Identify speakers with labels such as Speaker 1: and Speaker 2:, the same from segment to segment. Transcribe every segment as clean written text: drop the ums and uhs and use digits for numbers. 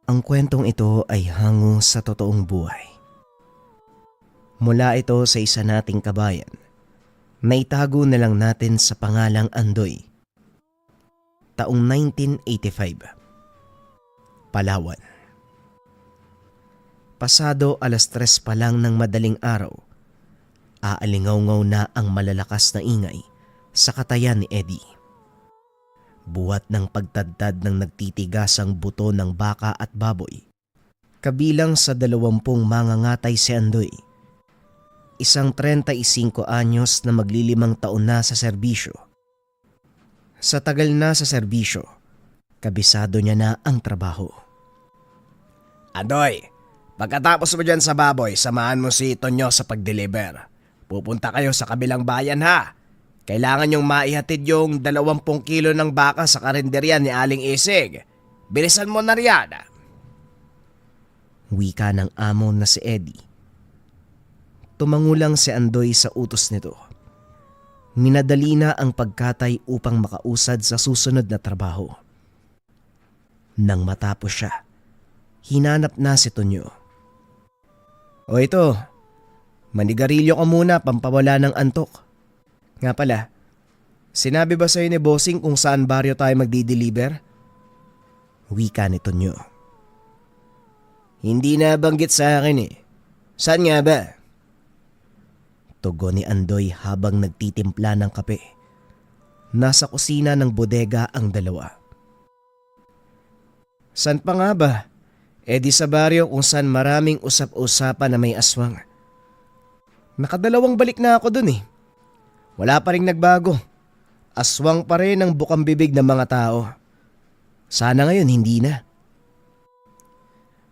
Speaker 1: Ang kwentong ito ay hango sa totoong buhay. Mula ito sa isa nating kabayan na itago na lang natin sa pangalang Andoy. Taong 1985. Palawan. Pasado 3:00 pa lang ng madaling araw, aalingaw-ngaw na ang malalakas na ingay sa katayan ni Eddie. Buhat ng pagtadtad ng nagtitigasang buto ng baka at baboy. Kabilang sa 20 mangangatay si Andoy. Isang 35 anyos na maglilimang taon na sa serbisyo. Sa tagal na sa serbisyo, kabisado niya na ang trabaho.
Speaker 2: Andoy, pagkatapos mo dyan sa baboy, samahan mo si Tonyo sa pag-deliver. Pupunta kayo sa kabilang bayan ha. Kailangan yung maihatid yung 20 kilo ng baka sa karinderya ni Aling Isig. Bilisan mo na riyan.
Speaker 1: Wika ng amo na si Eddie. Tumangulang si Andoy sa utos nito. Minadali na ang pagkatay upang makausad sa susunod na trabaho. Nang matapos siya, hinanap na si Tonyo.
Speaker 2: O ito, manigarilyo ka muna pampawala ng antok. Nga pala, sinabi ba sa'yo ni Bossing kung saan baryo tayo magdi-deliver?
Speaker 1: Wika ni Tonyo.
Speaker 2: Hindi na banggit sa akin eh. Saan nga ba?
Speaker 1: Tugon ni Andoy habang nagtitimpla ng kape. Nasa kusina ng bodega ang dalawa.
Speaker 2: Saan pa nga ba? Eh di sa baryo kung saan maraming usap-usapan na may aswang. Nakadalawang balik na ako dun eh. Wala pa rin nagbago. Aswang pa rin ang bukang bibig ng mga tao. Sana ngayon hindi na.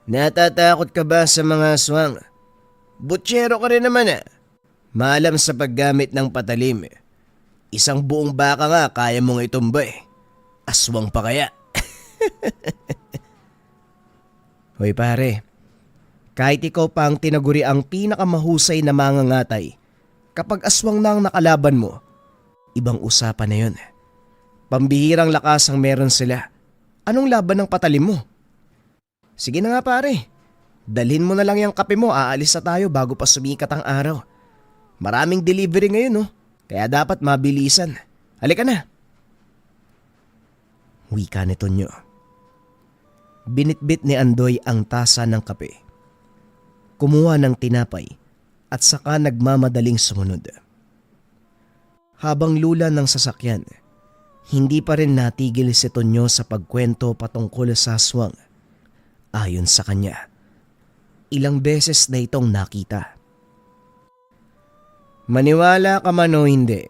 Speaker 2: Natatakot ka ba sa mga aswang? Butchero ka rin naman ah. Maalam sa paggamit ng patalim. Isang buong baka nga kaya mong itumba eh. Aswang pa kaya? Hoy pare, kahit ikaw pa ang tinaguri ang pinakamahusay na mangangatay, kapag aswang na ang nakalaban mo, ibang usapan na yun. Pambihirang lakas ang meron sila. Anong laban ng patalim mo? Sige na nga pare, dalhin mo na lang yung kape mo, aalis na tayo bago pa sumikat ang araw. Maraming delivery ngayon kaya dapat mabilisan. Halika na.
Speaker 1: Wika ni Tonyo. Binitbit ni Andoy ang tasa ng kape. Kumuha ng tinapay at saka nagmamadaling sumunod. Habang lula ng sasakyan, hindi pa rin natigil si Tonyo sa pagkwento patungkol sa aswang. Ayon sa kanya, ilang beses na itong nakita.
Speaker 2: Maniwala ka man o hindi,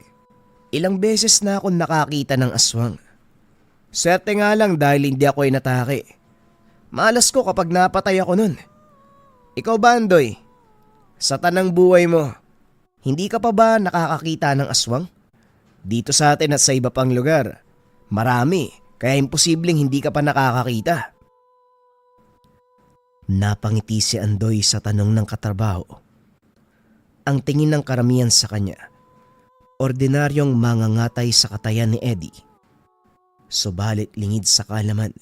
Speaker 2: ilang beses na akong nakakita ng aswang. Swerte nga lang dahil hindi ako inatake. Malas ko kapag napatay ako nun. Ikaw ba, Andoy? Sa tanang buhay mo, hindi ka pa ba nakakakita ng aswang? Dito sa atin at sa iba pang lugar, marami, kaya imposibleng hindi ka pa nakakakita.
Speaker 1: Napangiti si Andoy sa tanong ng katrabaho. Ang tingin ng karamihan sa kanya, ordinaryong mangangatay sa katayan ni Eddie. Subalit lingid sa kaalaman,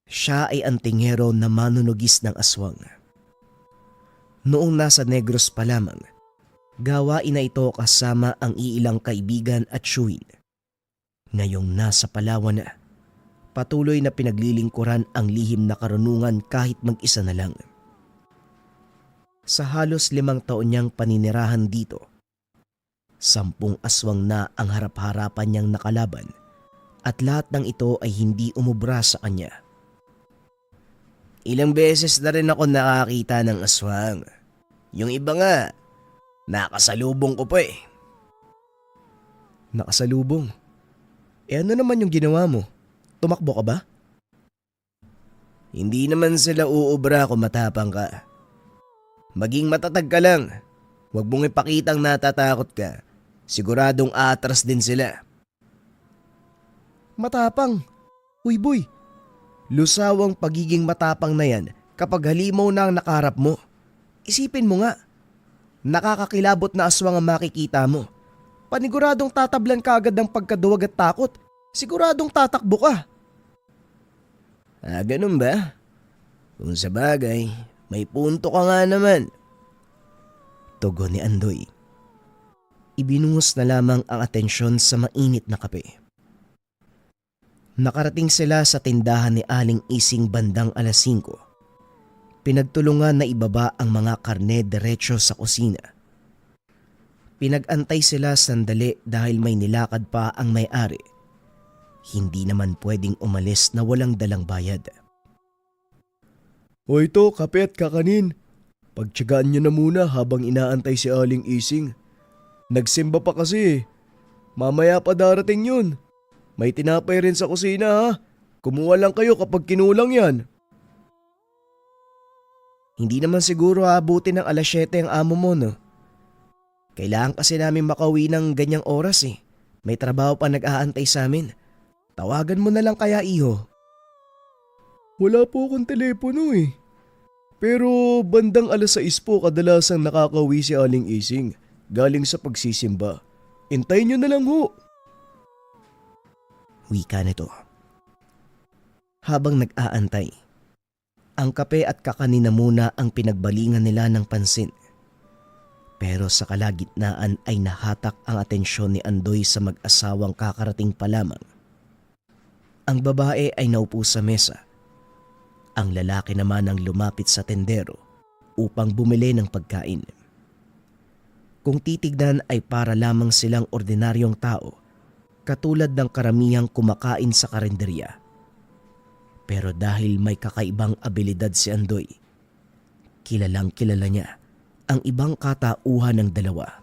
Speaker 1: siya ay antingero na manunugis ng aswang. Noong nasa Negros pa lamang, gawain na ito kasama ang iilang kaibigan at syuin. Ngayong nasa Palawan na, patuloy na pinaglilingkuran ang lihim na karunungan kahit mag-isa na lang. Sa halos 5 taon niyang paninirahan dito, 10 aswang na ang harap-harapan niyang nakalaban at lahat ng ito ay hindi umubra sa kanya.
Speaker 2: Ilang beses na rin ako nakakita ng aswang. Yung iba nga, nakasalubong ko pa eh.
Speaker 1: Nakasalubong? Ano naman yung ginawa mo? Tumakbo ka ba?
Speaker 2: Hindi naman sila uubra kung matapang ka. Maging matatag ka lang. Huwag mong ipakitang natatakot ka. Siguradong aatras din sila.
Speaker 1: Matapang? Uy boy, lusawang pagiging matapang na yan kapag halimaw na ang nakaharap mo. Isipin mo nga, nakakakilabot na aswang ang makikita mo. Paniguradong tatablan ka agad ng pagkaduwag at takot. Siguradong tatakbo ka.
Speaker 2: Ganun ba? Kung sa bagay, may punto ka nga naman.
Speaker 1: Tugon ni Andoy. Ibinuhos na lamang ang atensyon sa mainit na kape. Nakarating sila sa tindahan ni Aling Ising bandang alas 5. Pinagtulungan na ibaba ang mga karne diretso sa kusina. Pinag-antay sila sandali dahil may nilakad pa ang may-ari. Hindi naman pwedeng umalis na walang dalang bayad.
Speaker 2: O ito, kape at kakanin. Pagtyagaan nyo na muna habang inaantay si Aling Ising. Nagsimba pa kasi eh. Mamaya pa darating yun. May tinapay rin sa kusina ha. Kumuha lang kayo kapag kinulang yan.
Speaker 1: Hindi naman siguro aabutin ng alas 7 ang amo mo, no? Kailangan kasi namin makauwi ng ganyang oras eh. May trabaho pa nag-aantay sa amin. Tawagan mo na lang kaya, iho.
Speaker 2: Wala po akong telepono eh. Pero bandang alas 6 po kadalasang nakakauwi si Aling Ising galing sa pagsisimba. Intayin nyo na lang ho.
Speaker 1: Wika nito. Habang nag-aantay, ang kape at kakanin na muna ang pinagbalingan nila ng pansin. Pero sa kalagitnaan ay nahatak ang atensyon ni Andoy sa mag-asawang kakarating pa lamang. Ang babae ay naupo sa mesa. Ang lalaki naman ang lumapit sa tendero upang bumili ng pagkain. Kung titignan ay para lamang silang ordinaryong tao, katulad ng karamihang kumakain sa karinderya. Pero dahil may kakaibang abilidad si Andoy, kilalang kilala niya ang ibang katauhan ng dalawa.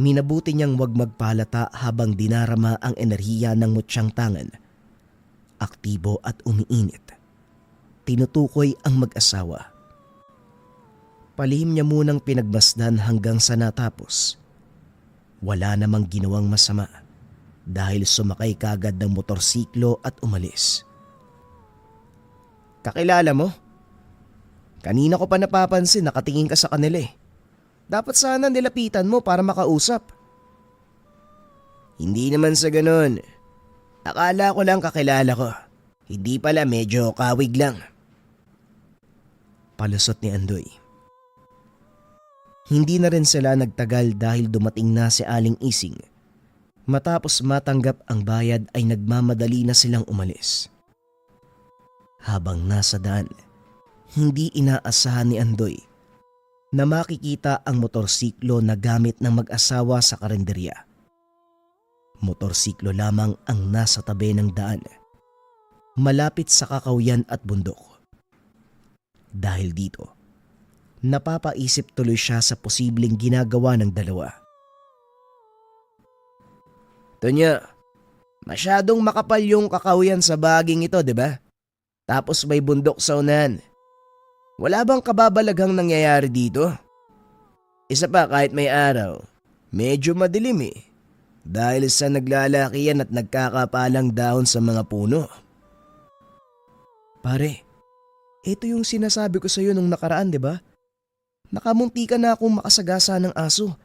Speaker 1: Minabuti niyang wag magpalata habang dinarama ang enerhiya ng mutyang tangan. Aktibo at umiinit. Tinutukoy ang mag-asawa. Palihim niya munang pinagmasdan hanggang sa natapos. Wala namang ginawang masama dahil sumakay kagad ng motorsiklo at umalis. Kakilala mo? Kanina ko pa napapansin nakatingin ka sa kanila eh. Dapat sana nilapitan mo para makausap. Hindi naman sa ganun. Akala ko lang kakilala ko. Hindi pala, medyo kawig lang. Palusot ni Andoy. Hindi na rin sila nagtagal dahil dumating na si Aling Ising. Matapos matanggap ang bayad ay nagmamadali na silang umalis. Habang nasa daan, hindi inaasahan ni Andoy na makikita ang motorsiklo na gamit ng mag-asawa sa karinderya. Motorsiklo lamang ang nasa tabi ng daan, malapit sa kakawyan at bundok. Dahil dito, napapaisip tuloy siya sa posibleng ginagawa ng dalawa. Tonya, masyadong makapal yung kakawyan sa baging ito, di ba? Tapos may bundok sa unahan. Wala bang kababalaghang nangyayari dito? Isa pa, kahit may araw, medyo madilim eh. Dahil sa naglalakihan at nagkakapalang dahon sa mga puno. Pare, ito yung sinasabi ko sa iyo nung nakaraan, di ba? Nakamunti ka na akong makasagasa ng aso.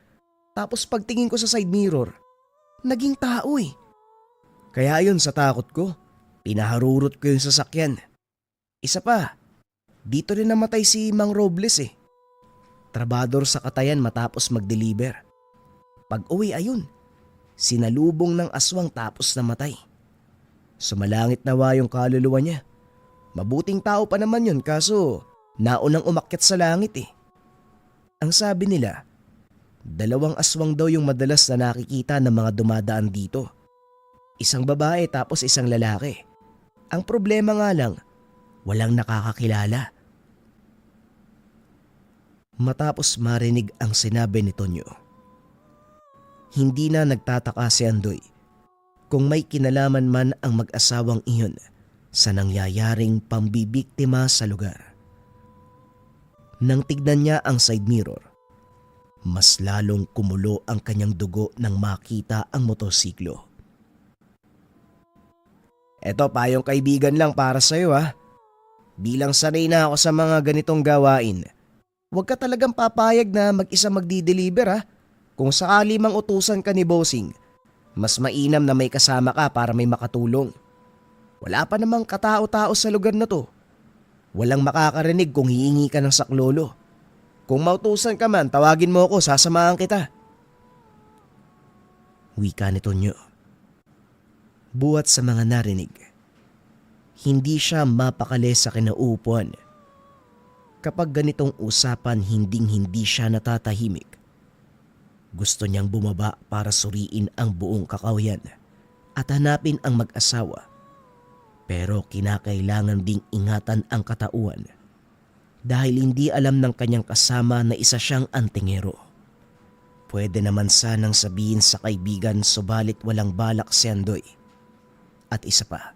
Speaker 1: Tapos pagtingin ko sa side mirror, naging tao eh. Kaya yun sa takot ko, pinaharurot ko yung sasakyan. Isa pa, dito rin namatay si Mang Robles eh. Trabador sa Katayan matapos mag-deliver. Pag uwi ayun, sinalubong ng aswang tapos namatay. Sumalangit nawa yung kaluluwa niya. Mabuting tao pa naman yun kaso naunang umakyat sa langit eh. Ang sabi nila, 2 aswang daw yung madalas na nakikita ng mga dumadaan dito. Isang babae tapos isang lalaki. Ang problema nga lang, walang nakakakilala. Matapos marinig ang sinabi ni Tonyo, hindi na nagtataka si Andoy kung may kinalaman man ang mag-asawang iyon sa nangyayaring pambibiktima sa lugar. Nang tignan niya ang side mirror, mas lalong kumulo ang kanyang dugo nang makita ang motorsiklo. Eto, payong kaibigan lang para sa'yo ha. Bilang sanay na ako sa mga ganitong gawain, huwag ka talagang papayag na mag-isa magdi-deliver ha. Kung sakali mang utusan ka ni Bossing, mas mainam na may kasama ka para may makatulong. Wala pa namang katao-tao sa lugar na to.
Speaker 2: Walang makakarinig kung hihingi ka ng saklolo. Kung mautusan ka man, tawagin mo ako, sasamahan kita.
Speaker 1: Wika ni Tonyo. Buhat sa mga narinig, hindi siya mapakali sa kinauupuan. Kapag ganitong usapan, hinding-hindi siya natatahimik. Gusto niyang bumaba para suriin ang buong kakawyan at hanapin ang mag-asawa. Pero kinakailangan ding ingatan ang katauhan dahil hindi alam ng kanyang kasama na isa siyang antingero. Pwede naman sanang sabihin sa kaibigan subalit walang balak si Andoy. At isa pa,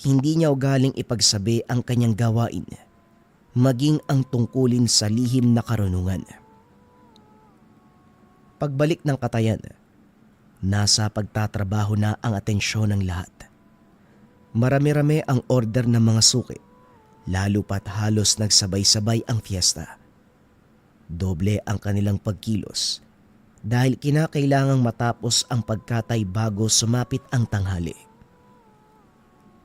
Speaker 1: hindi niya ugaling ipagsabi ang kanyang gawain, maging ang tungkulin sa lihim na karunungan. Pagbalik ng Katayan, nasa pagtatrabaho na ang atensyon ng lahat. Marami-rami ang order ng mga suki, lalo pat halos nagsabay-sabay ang fiesta. Doble ang kanilang pagkilos dahil kinakailangang matapos ang pagkatay bago sumapit ang tanghali.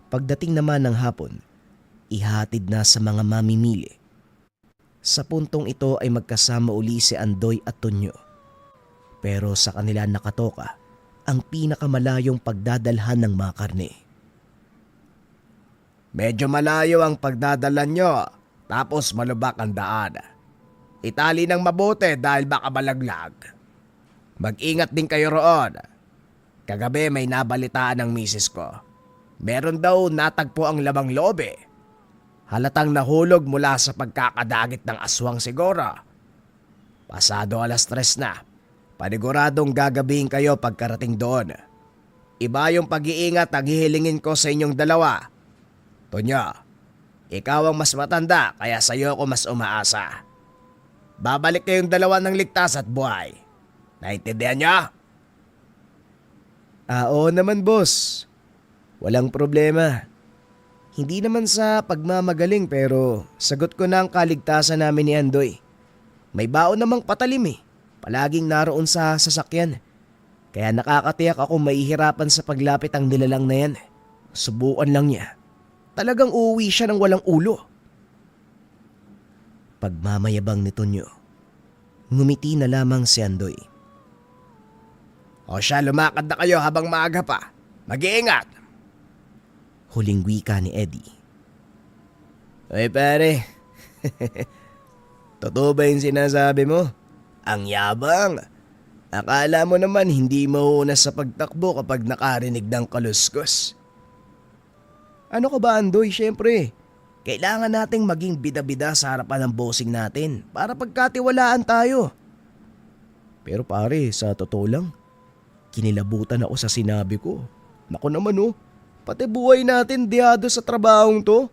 Speaker 1: Pagdating naman ng hapon, ihatid na sa mga mamimili. Sa puntong ito ay magkasama uli si Andoy at Tonyo. Pero sa kanila nakatoka ang pinakamalayong pagdadalhan ng mga karne.
Speaker 2: Medyo malayo ang pagdadalan nyo, tapos malubak ang daan. Itali ng mabuti dahil baka malaglag. Mag-ingat din kayo roon. Kagabi may nabalitaan ng misis ko. Meron daw natagpo ang lamang loob eh. Halatang nahulog mula sa pagkakadagit ng aswang siguro. Pasado 3:00 na. Paniguradong gagabihin kayo pagkarating doon. Iba yung pag-iingat ang hihilingin ko sa inyong dalawa. Tonyo, ikaw ang mas matanda kaya sa'yo ako mas umaasa. Babalik kayong dalawa ng ligtas at buhay. Naintindihan niyo?
Speaker 1: Oo naman, boss. Walang problema. Hindi naman sa pagmamagaling pero sagot ko na ang kaligtasan namin ni Andoy. May baon namang patalim eh. Palaging naroon sa sasakyan. Kaya nakakatiyak ako maihirapan sa paglapit ang nilalang na yan. Subukan lang niya. Talagang uuwi siya ng walang ulo. Pagmamayabang ni Tonyo, ngumiti na lamang si Andoy.
Speaker 2: O siya, lumakad na kayo habang maaga pa. Mag-iingat.
Speaker 1: Huling wika ni Eddie.
Speaker 2: Ay pare, totoo ba yung sinasabi mo? Ang yabang. Akala mo naman hindi mauuna sa pagtakbo kapag nakarinig ng kaluskos.
Speaker 1: Ano ka ba, Andoy? Siyempre, kailangan nating maging bida-bida sa harapan ng bossing natin para pagkatiwalaan tayo. Pero pare, sa totoo lang, kinilabutan ako sa sinabi ko. Naku naman pati buhay natin diyado sa trabahong to.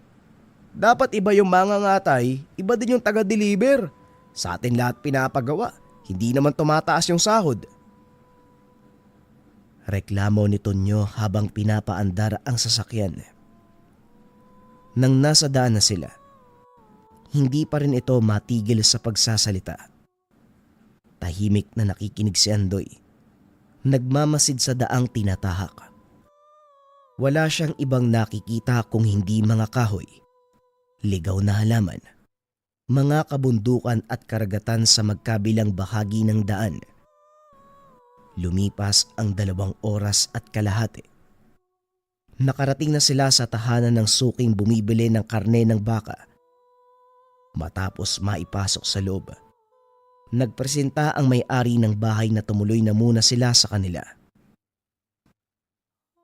Speaker 1: Dapat iba yung mangangatay, iba din yung taga-deliver. Sa atin lahat pinapagawa, hindi naman tumataas yung sahod. Reklamo ni Tonyo habang pinapaandar ang sasakyan. Nang nasa daan na sila, hindi pa rin ito matigil sa pagsasalita. Tahimik na nakikinig si Andoy. Nagmamasid sa daang tinatahak. Wala siyang ibang nakikita kung hindi mga kahoy, ligaw na halaman, mga kabundukan at karagatan sa magkabilang bahagi ng daan. Lumipas ang 2 oras at kalahati. Nakarating na sila sa tahanan ng suking bumibili ng karne ng baka. Matapos maipasok sa loob, nagpresenta ang may-ari ng bahay na tumuloy na muna sila sa kanila.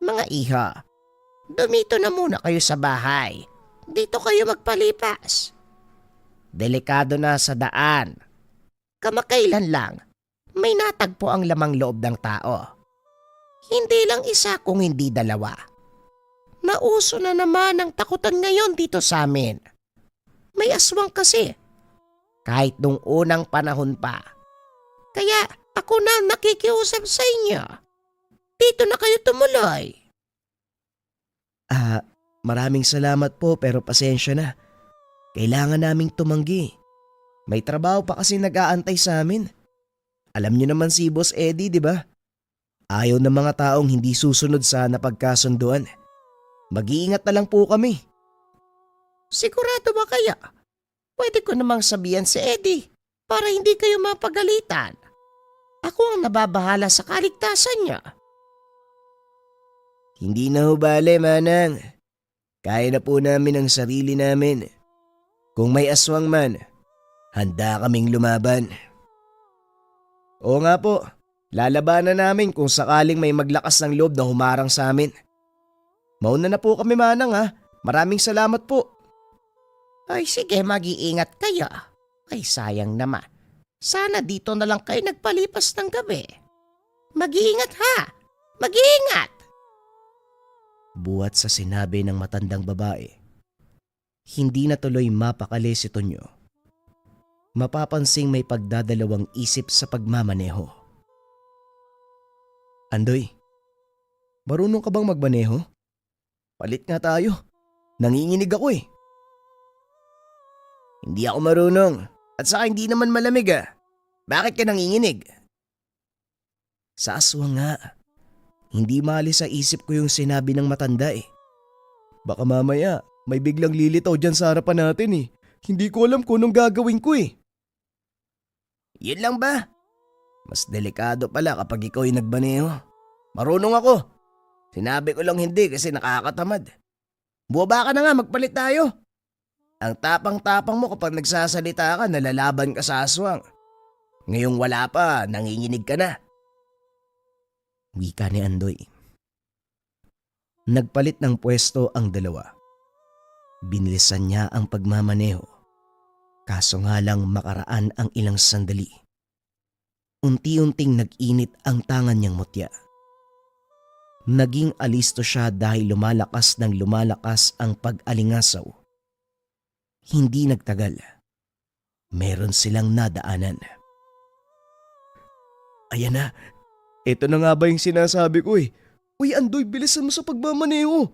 Speaker 3: Mga iha, dumito na muna kayo sa bahay. Dito kayo magpalipas. Delikado na sa daan. Kamakailan lang, may natagpo ang lamang loob ng tao. Hindi lang isa kung hindi 2. Nauso na naman ang takutan ngayon dito sa amin. May aswang kasi. Kahit nung unang panahon pa. Kaya ako na nakikiusap sa inyo. Dito na kayo tumuloy.
Speaker 1: Maraming salamat po pero pasensya na. Kailangan naming tumanggi. May trabaho pa kasi nag-aantay sa amin. Alam niyo naman si Boss Eddie, di ba? Ayaw ng mga taong hindi susunod sa napagkasunduan. Mag-iingat na lang po kami.
Speaker 3: Sigurado ba kaya? Pwede ko namang sabihan si Eddie para hindi kayo mapagalitan. Ako ang nababahala sa kaligtasan niya.
Speaker 2: Hindi na ho bale, Manang. Kaya na po namin ang sarili namin. Kung may aswang man, handa kaming lumaban. Oo nga po, lalabanan namin kung sakaling may maglakas ng loob na humarang sa amin. Mauna na po kami, Manang ha. Maraming salamat po.
Speaker 3: Ay sige, mag-iingat kayo. Ay sayang naman. Sana dito na lang kayo nagpalipas ng gabi. Mag-iingat ha! Mag-iingat!
Speaker 2: Buhat sa sinabi ng matandang babae, hindi na tuloy mapakali si Tonyo. Mapapansing may pagdadalawang isip sa pagmamaneho. Andoy, marunong ka bang magmaneho? Palit nga tayo. Nanginginig ako eh. Hindi ako marunong. At saka hindi naman malamig ah. Bakit ka nanginginig? Sa aswang nga. Hindi maalis sa isip ko yung sinabi ng matanda eh. Baka mamaya may biglang lilitaw dyan sa harapan natin eh. Hindi ko alam kung anong gagawin ko eh. Yun lang ba? Mas delikado pala kapag ikaw ay nagbaneho. Marunong ako. Sinabi ko lang hindi kasi nakakatamad. Buwaba ka na nga, magpalit tayo. Ang tapang-tapang mo kapag nagsasalita ka, nalalaban ka sa aswang. Ngayong wala pa, nanginginig ka na. Wika ni Andoy. Nagpalit ng pwesto ang dalawa. Binilisan niya ang pagmamaneho. Kaso nga lang makaraan ang ilang sandali. Unti-unting nag-init ang tangan niyang mutya. Naging alisto siya dahil lumalakas ng lumalakas ang pag-alingasaw. Hindi nagtagal. Meron silang nadaanan. Ayan na. Ito na nga ba yung sinasabi ko eh. Uy Andoy, bilisan mo sa pagmamaneho.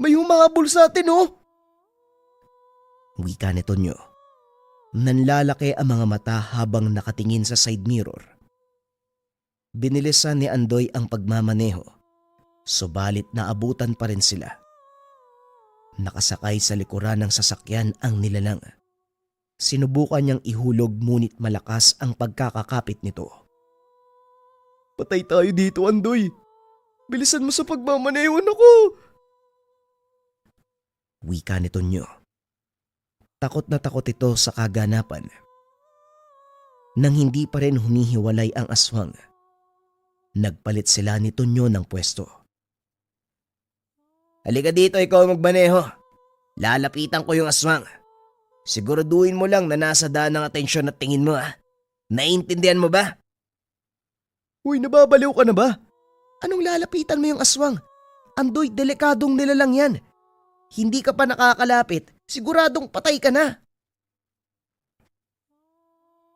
Speaker 2: May humahabol sa atin oh. Wika ni Tonyo. Nanlalaki ang mga mata habang nakatingin sa side mirror. Binilisan ni Andoy ang pagmamaneho. Subalit naabutan pa rin sila. Nakasakay sa likuran ng sasakyan ang nilalang. Sinubukan niyang ihulog ngunit malakas ang pagkakakapit nito. Patay tayo dito, Andoy. Bilisan mo sa pagmamaneho ako. Wika ni Tonyo. Takot na takot ito sa kaganapan. Nang hindi pa rin humihiwalay ang aswang, nagpalit sila ni Tonyo ng pwesto. Halika dito, ikaw magmaneho. Lalapitan ko yung aswang. Siguraduhin mo lang na nasa daan ng atensyon at tingin mo ha. Naiintindihan mo ba? Uy, nababaliw ka na ba? Anong lalapitan mo yung aswang? Andoy, delikadong nilalang yan. Hindi ka pa nakakalapit, siguradong patay ka na.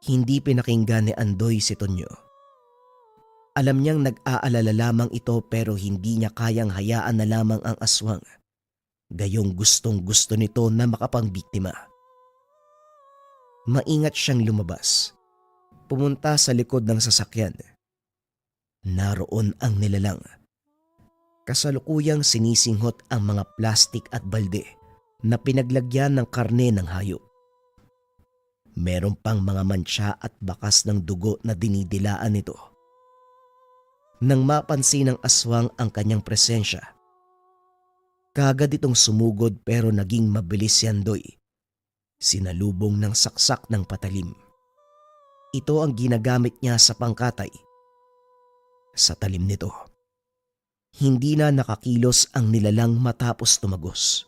Speaker 2: Hindi pinakinggan ni Andoy si Tonyo. Alam niyang nag-aalala lamang ito pero hindi niya kayang hayaan na lamang ang aswang. Gayong gustong gusto nito na makapangbiktima. Maingat siyang lumabas. Pumunta sa likod ng sasakyan. Naroon ang nilalang. Kasalukuyang sinisinghot ang mga plastik at balde na pinaglagyan ng karne ng hayop. Meron pang mga mantsa at bakas ng dugo na dinidilaan nito. Nang mapansin ng aswang ang kanyang presensya, kaagad itong sumugod pero naging mabilis si Andoy. Sinalubong ng saksak ng patalim. Ito ang ginagamit niya sa pangkatay. Sa talim nito, hindi na nakakilos ang nilalang matapos tumagos.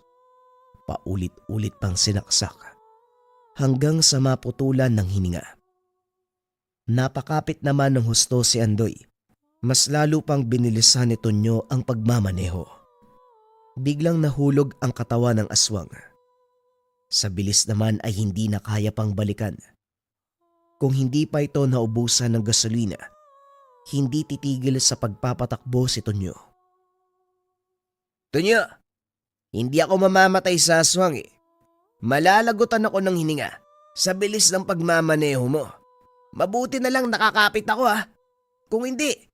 Speaker 2: Paulit-ulit pang sinaksak hanggang sa maputulan ng hininga. Napakapit naman ng husto si Andoy. Mas lalo pang binilisan ni Tonyo ang pagmamaneho. Biglang nahulog ang katawan ng aswang. Sa bilis naman ay hindi na kaya pang balikan. Kung hindi pa ito naubusan ng gasolina, hindi titigil sa pagpapatakbo si Tonyo. Tonyo, hindi ako mamamatay sa aswang eh. Malalagutan ako ng hininga sa bilis ng pagmamaneho mo. Mabuti na lang nakakapit ako ha. Kung hindi,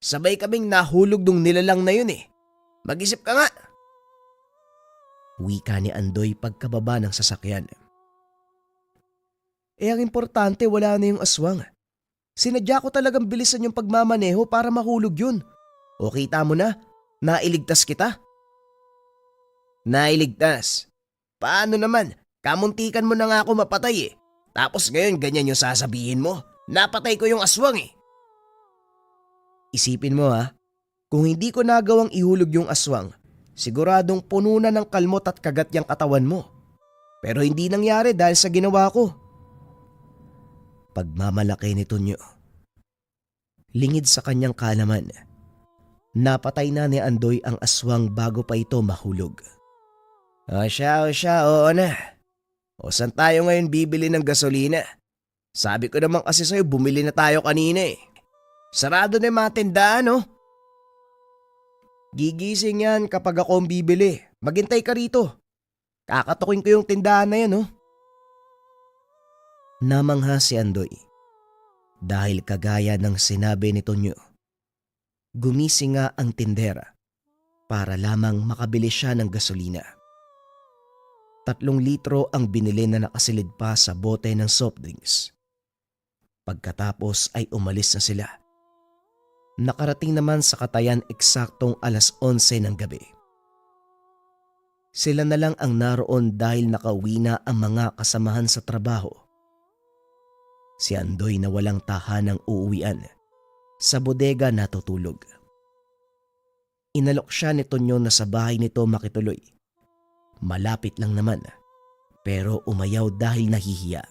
Speaker 2: sabay kaming nahulog nung nilalang na yun eh. Mag-isip ka nga.
Speaker 1: Wika ni Andoy pagkababa ng sasakyan.
Speaker 2: Ang importante wala na yung aswang. Sinadya ko talagang bilisan yung pagmamaneho para mahulog yun. O kita mo na, nailigtas kita.
Speaker 1: Nailigtas? Paano naman? Kamuntikan mo na nga ako mapatay eh. Tapos ngayon ganyan yung sasabihin mo. Napatay ko yung aswang eh.
Speaker 2: Isipin mo kung hindi ko nagawang ihulog yung aswang, siguradong puno na ng kalmot at kagat yung katawan mo. Pero hindi nangyari dahil sa ginawa ko.
Speaker 1: Pagmamalaki ni Tonyo. Lingid sa kanyang kaalaman, napatay na ni Andoy ang aswang bago pa ito mahulog.
Speaker 2: O siya, oo na. O saan tayo ngayon bibili ng gasolina? Sabi ko naman kasi sa'yo bumili na tayo kanina eh. Sarado na yung mga tindahan Gigising yan kapag ako ang bibili. Maghintay ka rito. Kakatukin ko yung tindahan na yan
Speaker 1: Namangha si Andoy dahil kagaya ng sinabi ni Tonyo. Gumising nga ang tindera para lamang makabili siya ng gasolina. 3 litro ang binili na nakasilid pa sa bote ng soft drinks. Pagkatapos ay umalis na sila. Nakarating naman sa Katayan eksaktong 11:00 ng gabi. Sila na lang ang naroon dahil nakauwi na ang mga kasamahan sa trabaho. Si Andoy na walang tahanang uuwian, sa bodega natutulog. Inalok siya ni Tonyo na sa bahay nito makituloy. Malapit lang naman, pero umayaw dahil nahihiya.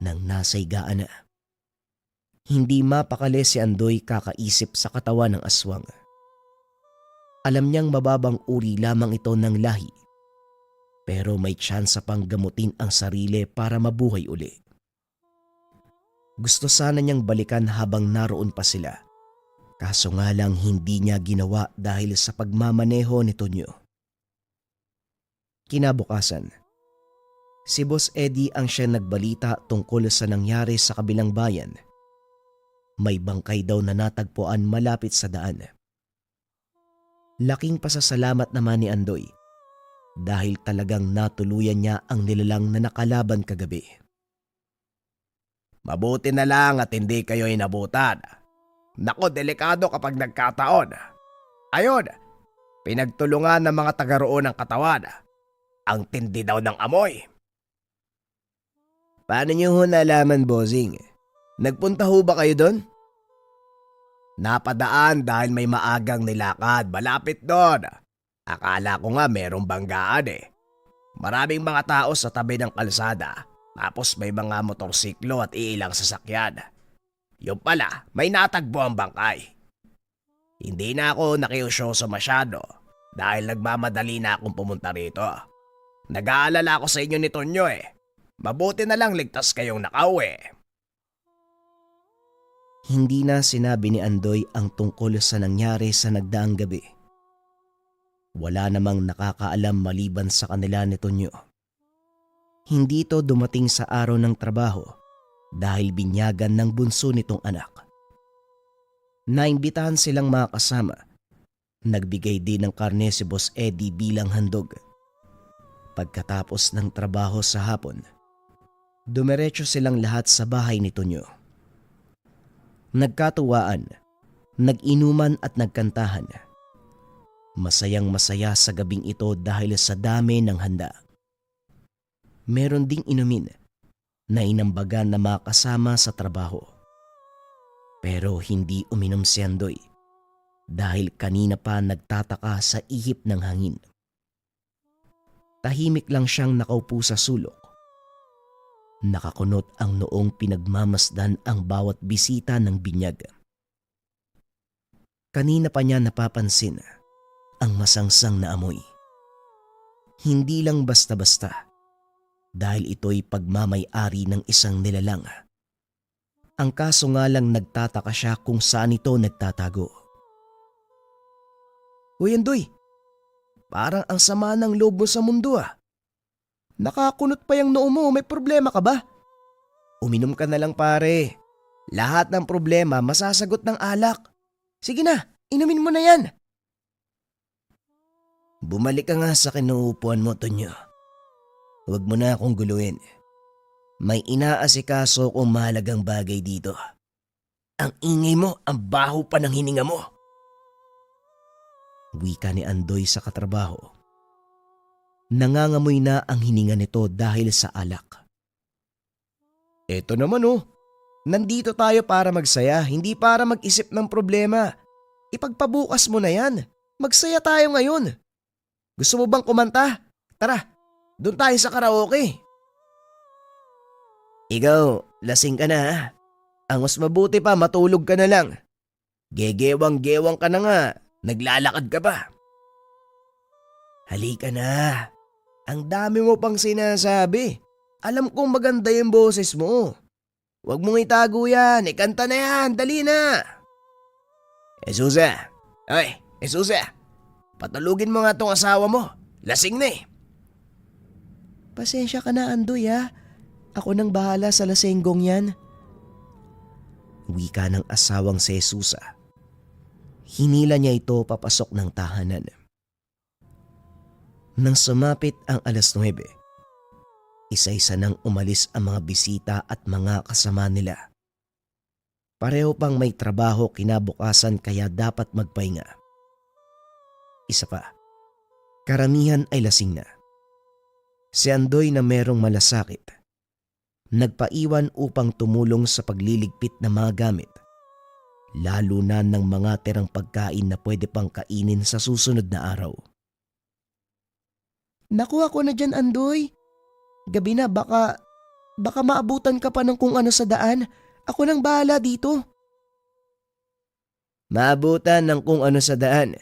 Speaker 1: Nang nasa higaan na, hindi mapakali si Andoy kakaisip sa katawan ng aswang. Alam niyang mababang uri lamang ito ng lahi, pero may tsansa pang gamutin ang sarili para mabuhay uli. Gusto sana niyang balikan habang naroon pa sila, kaso nga lang hindi niya ginawa dahil sa pagmamaneho ni Tonyo. Kinabukasan, si Boss Eddie ang siya nagbalita tungkol sa nangyari sa kabilang bayan. May bangkay daw na natagpuan malapit sa daan. Laking pasasalamat naman ni Andoy dahil talagang natuluyan niya ang nilalang na nakalaban kagabi.
Speaker 2: Mabuti na lang at hindi kayo inabutan. Nako, delikado kapag nagkataon. Ayun, pinagtulungan ng mga taga roon ng katawan. Ang tindi daw ng amoy. Paano niyo ho nalaman, bossing? Nagpunta ho ba kayo doon? Napadaan dahil may maagang nilakad malapit doon. Akala ko nga merong banggaan eh. Maraming mga tao sa tabi ng kalsada. Tapos may mga motorsiklo at iilang sasakyan. Yung pala, may natagbo ang bangkay. Hindi na ako nakiusyoso masyado dahil nagmamadali na akong pumunta rito. Nag-aalala ako sa inyo ni Tonyo eh. Mabuti na lang ligtas kayong nakauwi.
Speaker 1: Hindi na sinabi ni Andoy ang tungkol sa nangyari sa nagdaang gabi. Wala namang nakakaalam maliban sa kanila ni Tonyo. Hindi ito dumating sa araw ng trabaho dahil binyagan ng bunso nitong anak. Naimbitahan silang mga kasama. Nagbigay din ng karne si Boss Eddie bilang handog. Pagkatapos ng trabaho sa hapon, dumiretso silang lahat sa bahay ni Tonyo. Nagkatuwaan, nag-inuman at nagkantahan. Masayang masaya sa gabing ito dahil sa dami ng handa. Meron ding inumin na inambagan na mga kasama sa trabaho. Pero hindi uminom si Andoy dahil kanina pa nagtataka sa ihip ng hangin. Tahimik lang siyang nakaupo sa sulok. Nakakunot ang noong pinagmamasdan ang bawat bisita ng binyag. Kanina pa niya napapansin ang masangsang na amoy. Hindi lang basta-basta dahil ito'y pagmamay-ari ng isang nilalang. Ang kaso nga lang nagtataka siya kung saan ito nagtatago.
Speaker 2: Uy Andoy, parang ang sama ng loob mo sa mundo ah. Nakakunot pa yung noo mo, may problema ka ba? Uminom ka na lang pare. Lahat ng problema masasagot ng alak. Sige na, inumin mo na yan.
Speaker 1: Bumalik ka nga sa kinuupuan mo, Tonyo. Huwag mo na akong guluhin. May inaasikaso kong mahalagang bagay dito. Ang ingay mo, ang baho pa ng hininga mo. Wika ni Andoy sa katrabaho. Nangangamoy na ang hininga nito dahil sa alak. Eto naman oh, nandito tayo para magsaya, hindi para mag-isip ng problema. Ipagpabukas mo na yan. Magsaya tayo ngayon. Gusto mo bang kumanta? Tara, doon tayo sa karaoke. Ikaw, lasing ka na ha? Ang mas mabuti pa, matulog ka na lang. Gegewang-gewang ka na nga. Naglalakad ka ba? Halika na. Ang dami mo pang sinasabi. Alam kong maganda yung boses mo. Huwag mong itago yan. Ikanta na yan. Dali na. Esusa. Ay, Esusa. Patulugin mo nga tong asawa mo. Lasing na eh.
Speaker 2: Pasensya ka na, Andoy ha. Ako nang bahala sa lasenggong yan.
Speaker 1: Wika ng asawang si Esusa. Hinila niya ito papasok ng tahanan. Nang sumapit ang 9:00, isa-isa nang umalis ang mga bisita at mga kasama nila. Pareho pang may trabaho kinabukasan kaya dapat magpahinga. Isa pa, karamihan ay lasing na. Si Andoy na merong malasakit, nagpaiwan upang tumulong sa pagliligpit ng mga gamit, lalo na ng mga tirang pagkain na pwede pang kainin sa susunod na araw.
Speaker 2: Naku, ako na dyan, Andoy. Gabi na, baka maabutan ka pa ng kung ano sa daan. Ako nang bahala dito.
Speaker 1: Maabutan ng kung ano sa daan.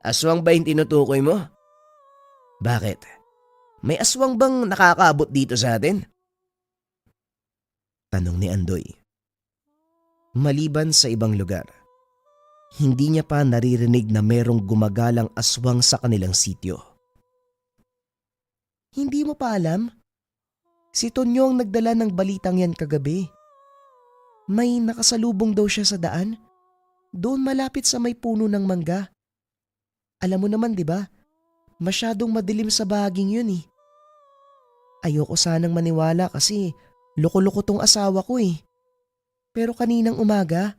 Speaker 1: Aswang ba yung tinutukoy mo? Bakit? May aswang bang nakakaabot dito sa atin? Tanong ni Andoy. Maliban sa ibang lugar, hindi niya pa naririnig na merong gumagalang aswang sa kanilang sityo.
Speaker 2: Hindi mo pa alam? Si Tonyo ang nagdala ng balitang yan kagabi. May nakasalubong daw siya sa daan. Doon malapit sa may puno ng mangga. Alam mo naman, di ba? Masyadong madilim sa bahaging yun eh. Ayoko sanang maniwala kasi loko-loko tong asawa ko eh. Pero kaninang umaga,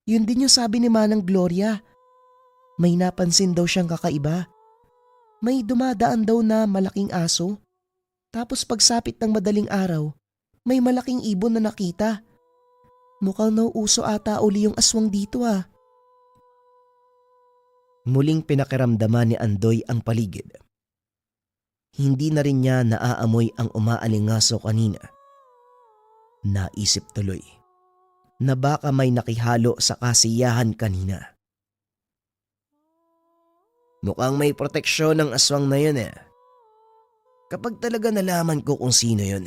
Speaker 2: yun din yung sabi ni Manang Gloria. May napansin daw siyang kakaiba. May dumadaan daw na malaking aso. Tapos pagsapit ng madaling araw, may malaking ibon na nakita. Mukhang nauuso ata uli yung aswang dito ah.
Speaker 1: Muling pinakiramdaman ni Andoy ang paligid. Hindi na rin niya naaamoy ang umaalingaso kanina. Naisip tuloy na baka may nakihalo sa kasiyahan kanina. Mukhang may proteksyon ng aswang na yun eh. Kapag talaga nalaman ko kung sino yun,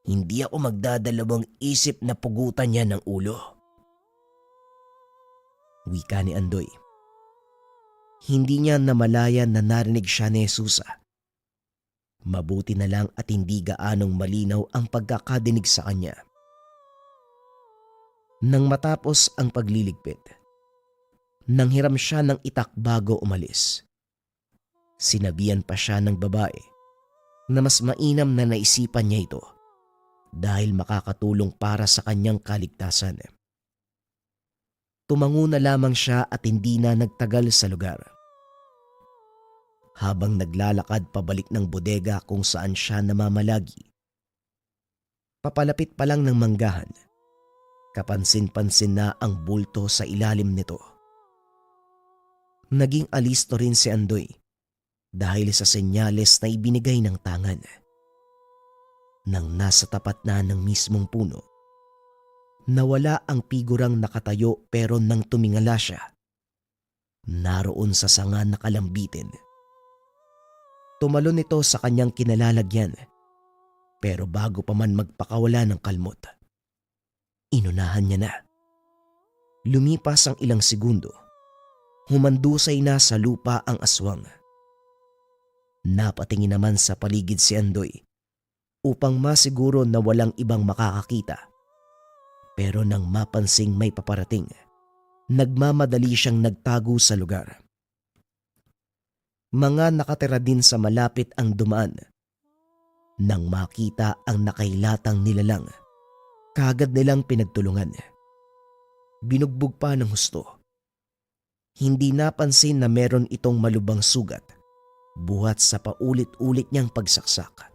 Speaker 1: hindi ako magdadalawang isip na pugutan niya ng ulo. Wika ni Andoy. Hindi niya namalayan na narinig siya ni Esusa. Mabuti na lang at hindi gaanong malinaw ang pagkakadinig sa kanya. Nang matapos ang pagliligpit, nanghiram siya ng itak bago umalis. Sinabihan pa siya ng babae na mas mainam na naisipan niya ito dahil makakatulong para sa kanyang kaligtasan. Tumango na lamang siya at hindi na nagtagal sa lugar. Habang naglalakad pabalik ng bodega kung saan siya namamalagi, papalapit pa lang ng manggahan, kapansin-pansin na ang bulto sa ilalim nito. Naging alisto rin si Andoy dahil sa senyales na ibinigay ng tangan. Nang nasa tapat na ng mismong puno, nawala ang figurang nakatayo pero nang tumingala siya, naroon sa sanga nakalambitin. Tumalon ito sa kanyang kinalalagyan pero bago pa man magpakawala ng kalmot, inunahan niya na. Lumipas ang ilang segundo, humandusay na sa lupa ang aswang. Napatingin naman sa paligid si Andoy upang masiguro na walang ibang makakakita. Pero nang mapansing may paparating, nagmamadali siyang nagtago sa lugar. Mga nakatira din sa malapit ang dumaan. Nang makita ang nakailatang nilalang, kaagad nilang pinagtulungan. Binugbog pa ng husto. Hindi napansin na meron itong malubang sugat buhat sa paulit-ulit niyang pagsaksak.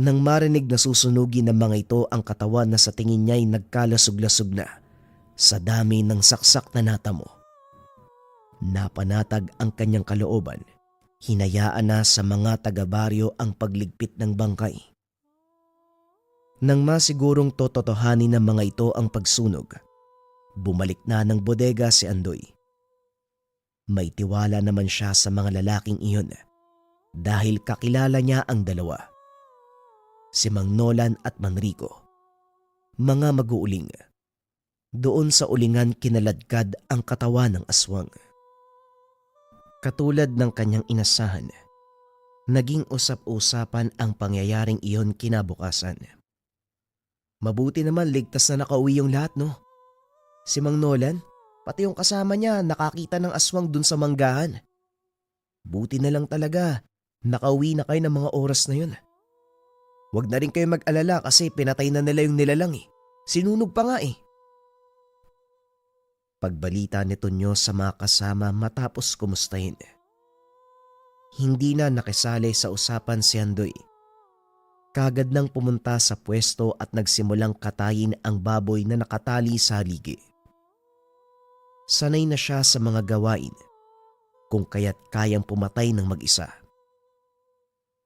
Speaker 1: Nang marinig na susunugin ng mga ito ang katawan na sa tingin niya'y nagkalasog-lasog na sa dami ng saksak na natamo, napanatag ang kanyang kalooban. Hinayaan na sa mga taga-baryo ang pagligpit ng bangkay. Nang masigurong tototohanin ng mga ito ang pagsunog, bumalik na ng bodega si Andoy. May tiwala naman siya sa mga lalaking iyon dahil kakilala niya ang dalawa, si Mang Nolan at Manrico, mga mag-uuling. Doon sa ulingan kinaladkad ang katawan ng aswang. Katulad ng kanyang inasahan, naging usap-usapan ang pangyayaring iyon kinabukasan. Mabuti naman ligtas na nakauwi yung lahat, no? Si Mang Nolan, pati yung kasama niya nakakita ng aswang dun sa manggahan. Buti na lang talaga, nakauwi na kayo ng mga oras na yun. Huwag na rin kayo mag-alala kasi pinatay na nila yung nilalang eh. Sinunog pa nga eh. Pagbalita ni Tonyo sa mga kasama matapos kumustahin, hindi na nakisali sa usapan si Andoy. Kagad nang pumunta sa pwesto at nagsimulang katayin ang baboy na nakatali sa haligi. Sanay na siya sa mga gawain, kung kaya't kayang pumatay ng mag-isa.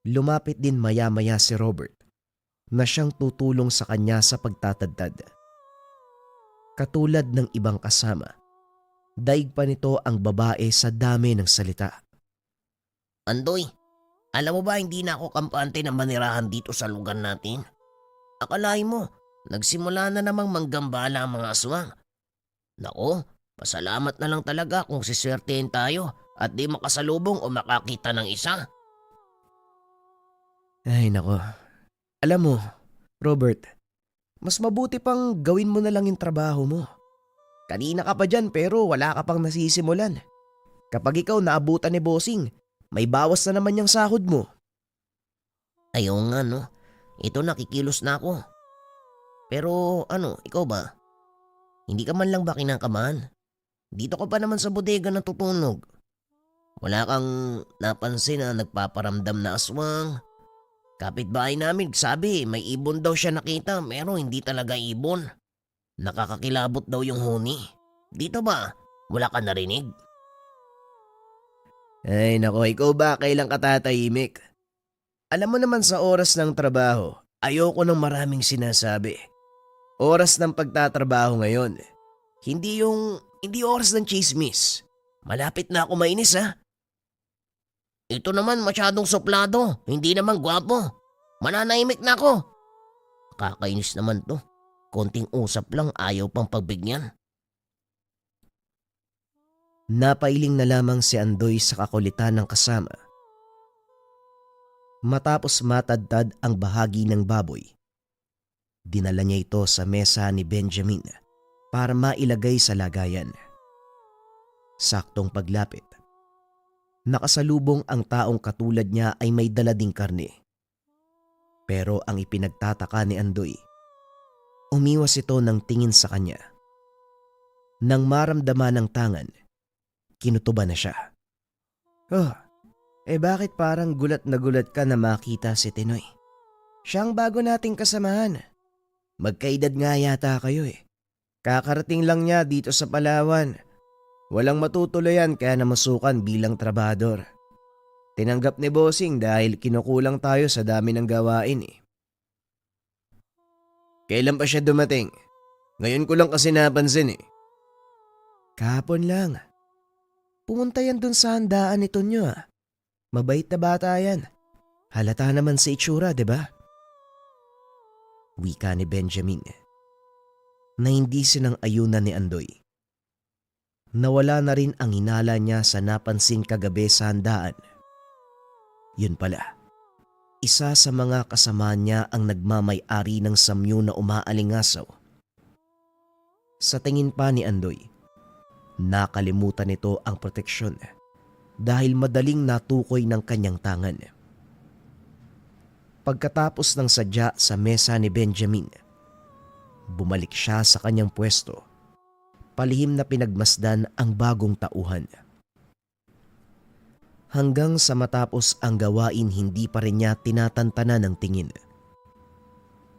Speaker 1: Lumapit din maya-maya si Robert na siyang tutulong sa kanya sa pagtatadtad. Katulad ng ibang kasama, daig pa nito ang babae sa dami ng salita.
Speaker 3: Andoy, alam mo ba hindi na ako kampante ng manirahan dito sa lugar natin? Akalain mo, nagsimula na namang manggambala ang mga aswang. Nako, pasalamat na lang talaga kung siswertein tayo at di makasalubong o makakita ng isa.
Speaker 1: Ay nako, alam mo, Robert, mas mabuti pang gawin mo na lang yung trabaho mo. Kanina ka pa dyan pero wala ka pang nasisimulan. Kapag ikaw naabutan ni Bossing, may bawas na naman yung sahod mo.
Speaker 3: Ayaw nga no, ito nakikilos na ako. Pero ikaw ba? Hindi ka man lang ba kinakabahan? Dito ka pa naman sa bodega natutunog. Wala kang napansin na nagpaparamdam na aswang? Kapitbahay namin sabi may ibon daw siya nakita pero hindi talaga ibon. Nakakakilabot daw yung huni. Dito ba? Wala ka narinig?
Speaker 1: Ay nako, ikaw ba kailang katatahimik? Alam mo naman sa oras ng trabaho, ayoko ng maraming sinasabi. Oras ng pagtatrabaho ngayon. Hindi oras ng chismis. Malapit na ako mainis ha.
Speaker 3: Ito naman masyadong suplado, hindi naman gwapo. Mananahimik na ako. Kakainis naman to. Konting usap lang ayaw pang pagbigyan.
Speaker 1: Napailing na lamang si Andoy sa kakulitan ng kasama. Matapos matadtad ang bahagi ng baboy, dinala niya ito sa mesa ni Benjamin para mailagay sa lagayan. Saktong paglapit, nakasalubong ang taong katulad niya ay may dala ding karne. Pero ang ipinagtataka ni Andoy, umiwas ito ng tingin sa kanya. Nang maramdaman ng tangan, kinutuban na siya. Oh, bakit parang gulat na gulat ka na makita si Tinoy? Siya ang bago nating kasamahan. Magkaedad nga yata kayo eh. Kakarating lang niya dito sa Palawan. Walang matutulayan kaya namasukan bilang trabador. Tinanggap ni Bossing dahil kinukulang tayo sa dami ng gawain eh. Kailan pa siya dumating? Ngayon ko lang kasi napansin eh. Kahapon lang. Pumunta yan dun sa handaan ni Tonyo ah. Mabait na bata yan. Halata naman sa itsura, di ba? Wika ni Benjamin na hindi sinang-ayunan ni Andoy. Nawala na rin ang hinala niya sa napansin kagabi sa handaan. Yun pala, isa sa mga kasama niya ang nagmamay-ari ng samyo na umaalingasaw. Sa tingin pa ni Andoy, nakalimutan nito ang proteksyon dahil madaling natukoy ng kanyang tangan. Pagkatapos ng sadya sa mesa ni Benjamin, bumalik siya sa kanyang pwesto, palihim na pinagmasdan ang bagong tauhan. Hanggang sa matapos ang gawain, hindi pa rin niya tinatantanan ng tingin.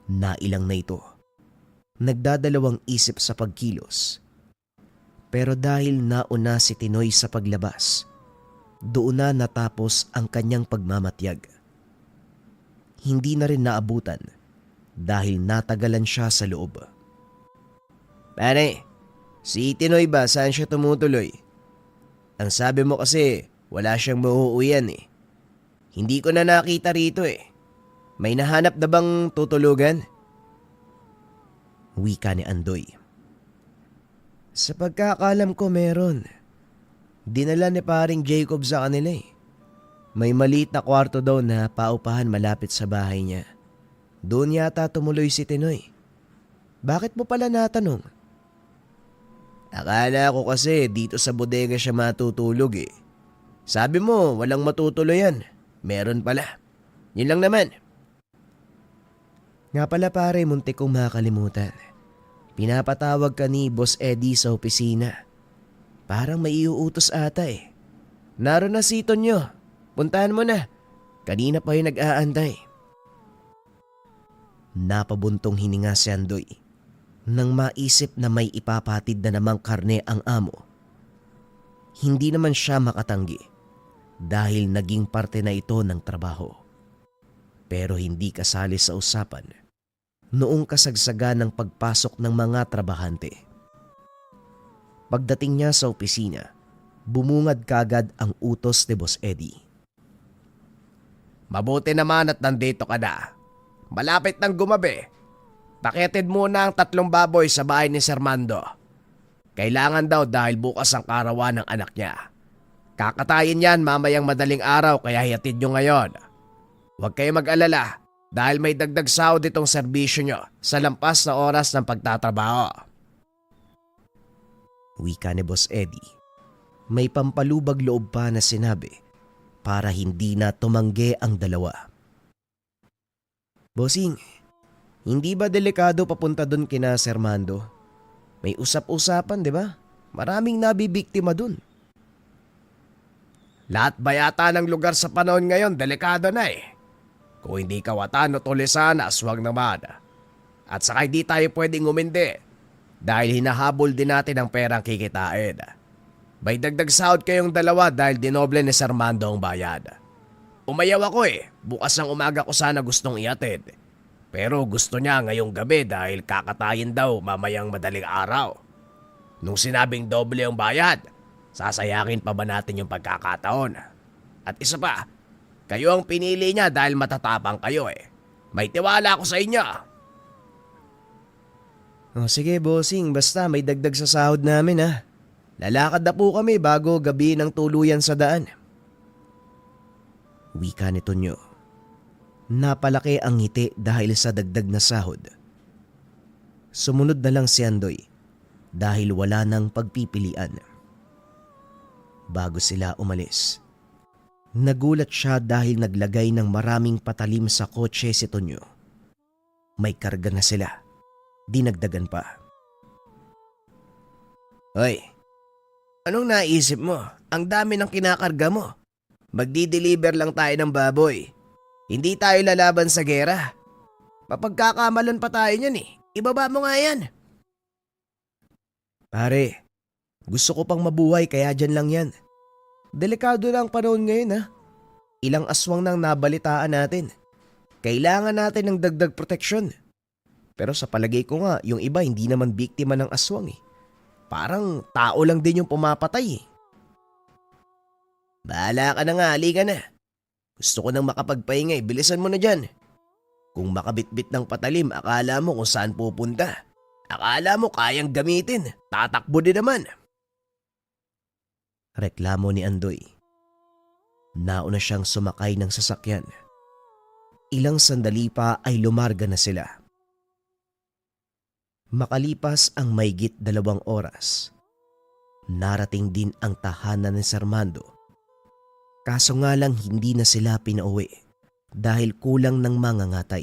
Speaker 1: Nailang na ito. Nagdadalawang isip sa pagkilos. Pero dahil nauna si Tinoy sa paglabas, doon na natapos ang kanyang pagmamatyag. Hindi na rin naabutan dahil natagalan siya sa loob.
Speaker 2: Pare, si Tinoy ba saan siya tumutuloy? Ang sabi mo kasi wala siyang mauuwian eh. Hindi ko na nakita rito eh. May nahanap na bang tutulugan?
Speaker 1: Wika ni Andoy.
Speaker 2: Sa pagkakalam ko meron. Dinala ni paring Jacob sa kanila eh. May maliit na kwarto daw na paupahan malapit sa bahay niya. Doon yata tumuloy si Tinoy. Bakit mo pala natanong? Akala ko kasi dito sa bodega siya matutulog eh. Sabi mo walang matutuloyan. Meron pala. Yun lang naman.
Speaker 1: Nga pala pare, muntik kong makalimutan. Pinapatawag ka ni Boss Eddie sa opisina. Parang may iuutos ata eh.
Speaker 2: Naroon na si Tonyo. Puntahan mo na. Kanina pa yung nag-aantay.
Speaker 1: Napabuntong hininga si Andoy nang maisip na may ipapatid na namang karne ang amo. Hindi naman siya makatanggi dahil naging parte na ito ng trabaho. Pero hindi kasali sa usapan noong kasagsagan ng pagpasok ng mga trabahante. Pagdating niya sa opisina, bumungad kagad ang utos ni Boss Eddie.
Speaker 2: Mabuti naman at nandito ka na. Malapit nang gumabi. Paketid muna ang 3 baboy sa bahay ni Sermando. Kailangan daw dahil bukas ang karawan ng anak niya. Kakatayin yan mamayang madaling araw kaya hiatid nyo ngayon. Huwag kayo mag-alala dahil may dagdag sahod itong serbisyo nyo sa lampas na oras ng pagtatrabaho.
Speaker 1: Wika ni Boss Eddie. May pampalubag loob pa na sinabi para hindi na tumanggi ang dalawa.
Speaker 2: Bossing, hindi ba delikado papunta dun kina Sermando? May usap-usapan, di ba? Maraming nabibiktima dun. Lahat ba yata ng lugar sa panahon ngayon delikado na eh. Kung hindi kawatan o tulisan, aswang naman. At saka hindi tayo pwedeng umindi dahil hinahabol din natin ang perang kikitain. May dagdag sahod kayong dalawa dahil dinoble ni Sermando ang bayad. Umayaw ako eh. Bukas ng umaga ko sana gustong iatid. Pero gusto niya ngayong gabi dahil kakatayin daw mamayang madaling araw. Nung sinabing doble ang bayad, sasayakin pa ba natin yung pagkakataon? At isa pa, kayo ang pinili niya dahil matatapang kayo eh. May tiwala ako sa inyo.
Speaker 1: Oh, sige bossing, basta may dagdag sa sahod namin ha. Lalakad na po kami bago gabi ng tuluyan sa daan. Wika ni Tonyo. Napalaki ang ngiti dahil sa dagdag na sahod. Sumunod na lang si Andoy dahil wala nang pagpipilian. Bago sila umalis, nagulat siya dahil naglagay ng maraming patalim sa kotse si Tonyo. May karga na sila. Dinagdagan pa.
Speaker 2: Hoy, anong naisip mo? Ang dami ng kinakarga mo. Magdi-deliver lang tayo ng baboy. Hindi tayo lalaban sa gera. Papagkakamalan pa tayo niyan eh. Ibaba mo nga yan.
Speaker 1: Pare, gusto ko pang mabuhay kaya dyan lang yan.
Speaker 2: Delikado na ang panahon ngayon ha. Ilang aswang nang nabalitaan natin. Kailangan natin ng dagdag proteksyon. Pero sa palagay ko nga, yung iba hindi naman biktima ng aswang eh. Parang tao lang din yung pumapatay eh. Bahala ka na nga, halika na. Gusto ko nang makapagpahinga eh, bilisan mo na dyan. Kung makabitbit ng patalim, akala mo kung saan pupunta. Akala mo kayang gamitin, tatakbo din naman.
Speaker 1: Reklamo ni Andoy. Nauna siyang sumakay ng sasakyan. Ilang sandali pa ay lumarga na sila. Makalipas ang mahigit 2 oras, narating din ang tahanan ni Sermando Kaso nga lang hindi na sila pinauwi dahil kulang ng mangangatay.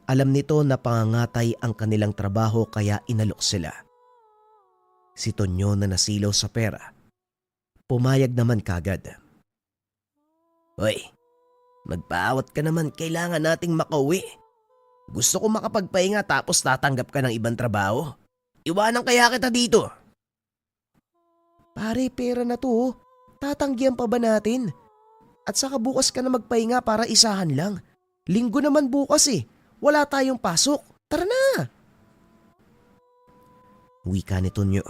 Speaker 1: Alam nito na pangangatay ang kanilang trabaho kaya inalok sila. Si Tonyo na nasilaw sa pera, pumayag naman kagad. Hoy, magpaawat ka naman, kailangan nating makauwi. Gusto ko makapagpahinga tapos tatanggap ka ng ibang trabaho. Iwanan kaya kita dito.
Speaker 2: Pare, pera na to oh. Tatanggihan pa ba natin? At saka bukas ka na magpahinga para isahan lang. Linggo naman bukas eh. Wala tayong pasok. Tara na!
Speaker 1: Wika ni Tonyo.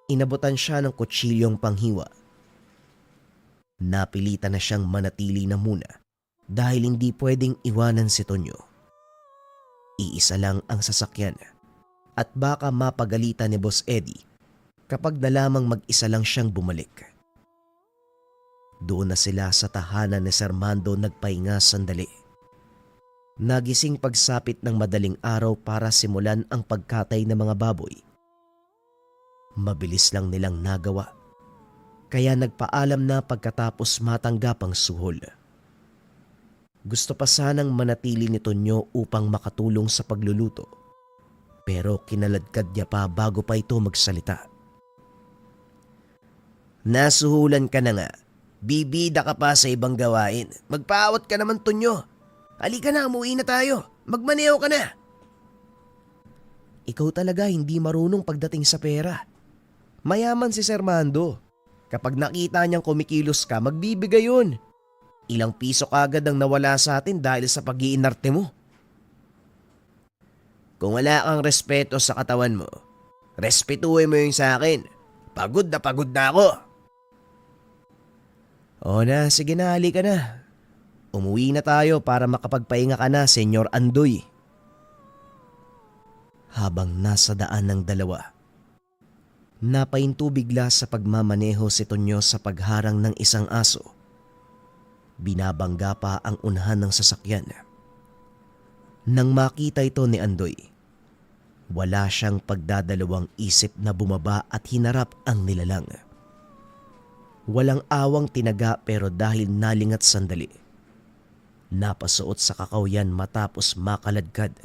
Speaker 1: Inabutan siya ng kutsilyong panghiwa. Napilitan na siyang manatili na muna dahil hindi pwedeng iwanan si Tonyo. Iisa lang ang sasakyan at baka mapagalitan ni Boss Eddie kapag nalamang mag-isa lang siyang bumalik. Doon na sila sa tahanan ni Sermando nagpahinga sandali. Nagising pagsapit ng madaling araw para simulan ang pagkatay ng mga baboy. Mabilis lang nilang nagawa, kaya nagpaalam na pagkatapos matanggap ang suhol. Gusto pa sanang manatili ni Tonyo upang makatulong sa pagluluto, pero kinaladkad niya pa bago pa ito magsalita. Nasuhulan ka na nga, bibida ka pa sa ibang gawain. Magpaawat ka naman, Tonyo. Halika na, umuwi na tayo. Magmaneho ka na.
Speaker 2: Ikaw talaga hindi marunong pagdating sa pera. Mayaman si Sermando. Kapag nakita niyang kumikilos ka, magbibigay yun. Ilang piso kagad ang nawala sa atin dahil sa pag-iinarte mo.
Speaker 1: Kung wala kang respeto sa katawan mo, respetuhin mo yung sa akin. Pagod na ako.
Speaker 2: O na, sige na, halika na. Umuwi na tayo para makapagpahinga ka na, Senyor Andoy.
Speaker 1: Habang nasa daan ng dalawa, napahinto bigla sa pagmamaneho si Tonyo sa pagharang ng isang aso. Binabangga pa ang unahan ng sasakyan. Nang makita ito ni Andoy, wala siyang pagdadalawang isip na bumaba at hinarap ang nilalang. Walang awang tinaga pero dahil nalingat sandali, napasuot sa kakawyan matapos makaladkad.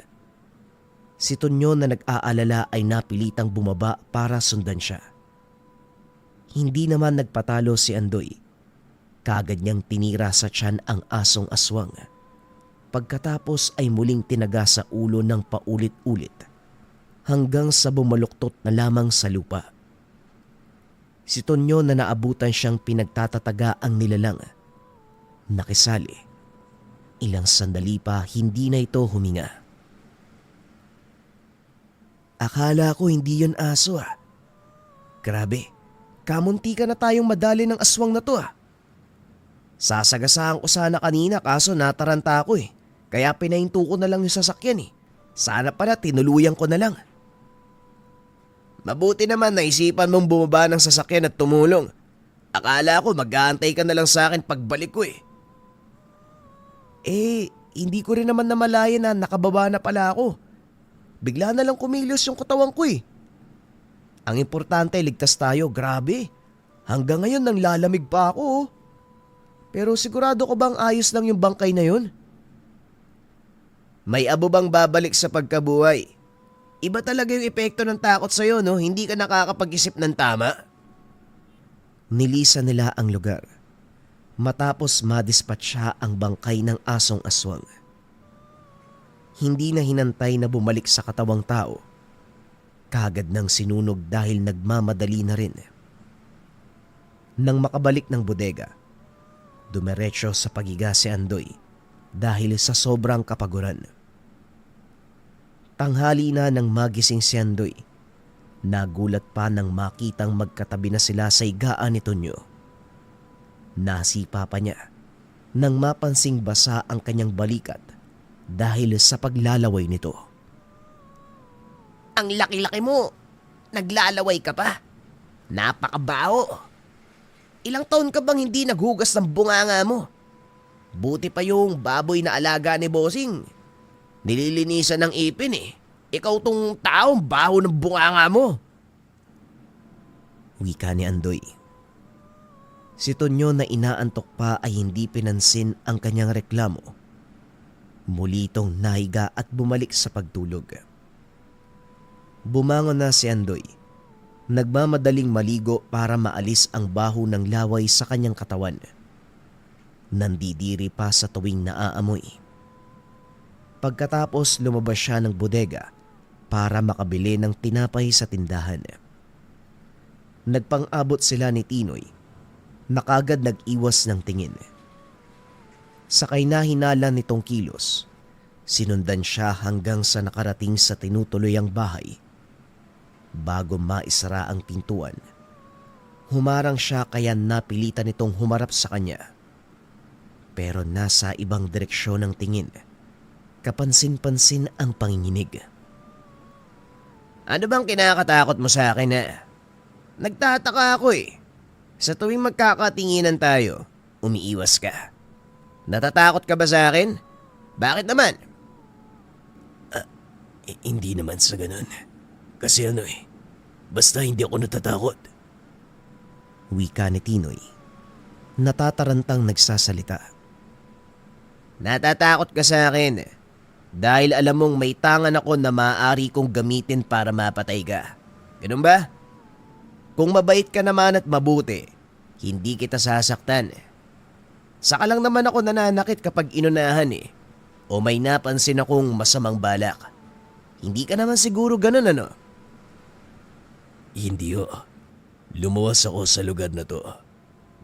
Speaker 1: Si Tonyo na nag-aalala ay napilitang bumaba para sundan siya. Hindi naman nagpatalo si Andoy. Kagad niyang tinira sa tiyan ang asong aswang. Pagkatapos ay muling tinaga sa ulo ng paulit-ulit hanggang sa bumaluktot na lamang sa lupa. Si Tonyo na naabutan siyang pinagtatataga ang nilalang. Nakisali. Ilang sandali pa hindi na ito huminga.
Speaker 2: Akala ko hindi yun aso ah. Grabe, kamunti ka na tayong madali ng aswang na to ah. Sasagasaan ko sana kanina kaso nataranta ako eh. Kaya pinahinto ko na lang yung sasakyan eh. Sana pala tinuluyan ko na lang.
Speaker 1: Mabuti naman naisipan mong bumaba ng sasakyan at tumulong. Akala ko mag-aantay ka na lang sa akin pagbalik ko eh.
Speaker 2: Hindi ko rin naman namalayan na nakababa na pala ako. Bigla na lang kumilos yung katawan ko eh. Ang importante, ligtas tayo. Grabe. Hanggang ngayon nang lalamig pa ako oh. Pero sigurado ko bang ayos lang yung bangkay na yun?
Speaker 1: May abo bang babalik sa pagkabuhay? Iba talaga yung epekto ng takot sa'yo, no? Hindi ka nakakapag-isip ng tama.
Speaker 2: Nilisa nila ang lugar. Matapos madispatcha ang bangkay ng asong aswang. Hindi na hinantay na bumalik sa katawang tao. Kagad nang sinunog dahil nagmamadali na rin. Nang makabalik ng bodega, dumiretso sa pagiga si Andoy dahil sa sobrang kapaguran. Tanghali na nang magising si Andoy. Nagulat pa nang makitang magkatabi na sila sa higaan ni Tonyo. Nasipa pa niya nang mapansing basa ang kanyang balikat dahil sa paglalaway nito.
Speaker 3: Ang laki-laki mo. Naglalaway ka pa. Napakabaho. Ilang taon ka bang hindi naghugas ng bunganga mo? Buti pa yung baboy na alaga ni Bossing. Nililinisan ng ipin eh. Ikaw tong taong baho ng bunganga mo.
Speaker 1: Wika ni Andoy. Si Tonyo na inaantok pa ay hindi pinansin ang kanyang reklamo. Muli itong nahiga at bumalik sa pagtulog. Bumangon na si Andoy. Nagmamadaling maligo para maalis ang baho ng laway sa kanyang katawan. Nandidiri pa sa tuwing naaamoy. Pagkatapos lumabas siya ng bodega para makabili ng tinapay sa tindahan. Nagpang-abot sila ni Tinoy na kagad nag-iwas ng tingin. Sakay na hinala nitong kilos, sinundan siya hanggang sa nakarating sa tinutuluyang bahay. Bago maisara ang pintuan, humarang siya kaya napilitan nitong humarap sa kanya. Pero nasa ibang direksyon ng tingin, kapansin-pansin ang panginginig.
Speaker 2: Ano bang kinakatakot mo sa akin na? Nagtataka ako eh. Sa tuwing magkakatinginan tayo, umiiwas ka. Natatakot ka ba sa akin? Bakit naman?
Speaker 1: Hindi naman sa ganun. Kasi basta hindi ako natatakot. Wika ni Tinoy. Natatarantang nagsasalita.
Speaker 2: Natatakot ka sa akin dahil alam mong may tangan ako na maaari kong gamitin para mapatay ka. Ganun ba? Kung mabait ka naman at mabuti, hindi kita sasaktan. Saka lang naman ako nananakit kapag inunahan o may napansin akong masamang balak. Hindi ka naman siguro ganun ano?
Speaker 1: Hindi ho. Lumuwas ako sa lugar na to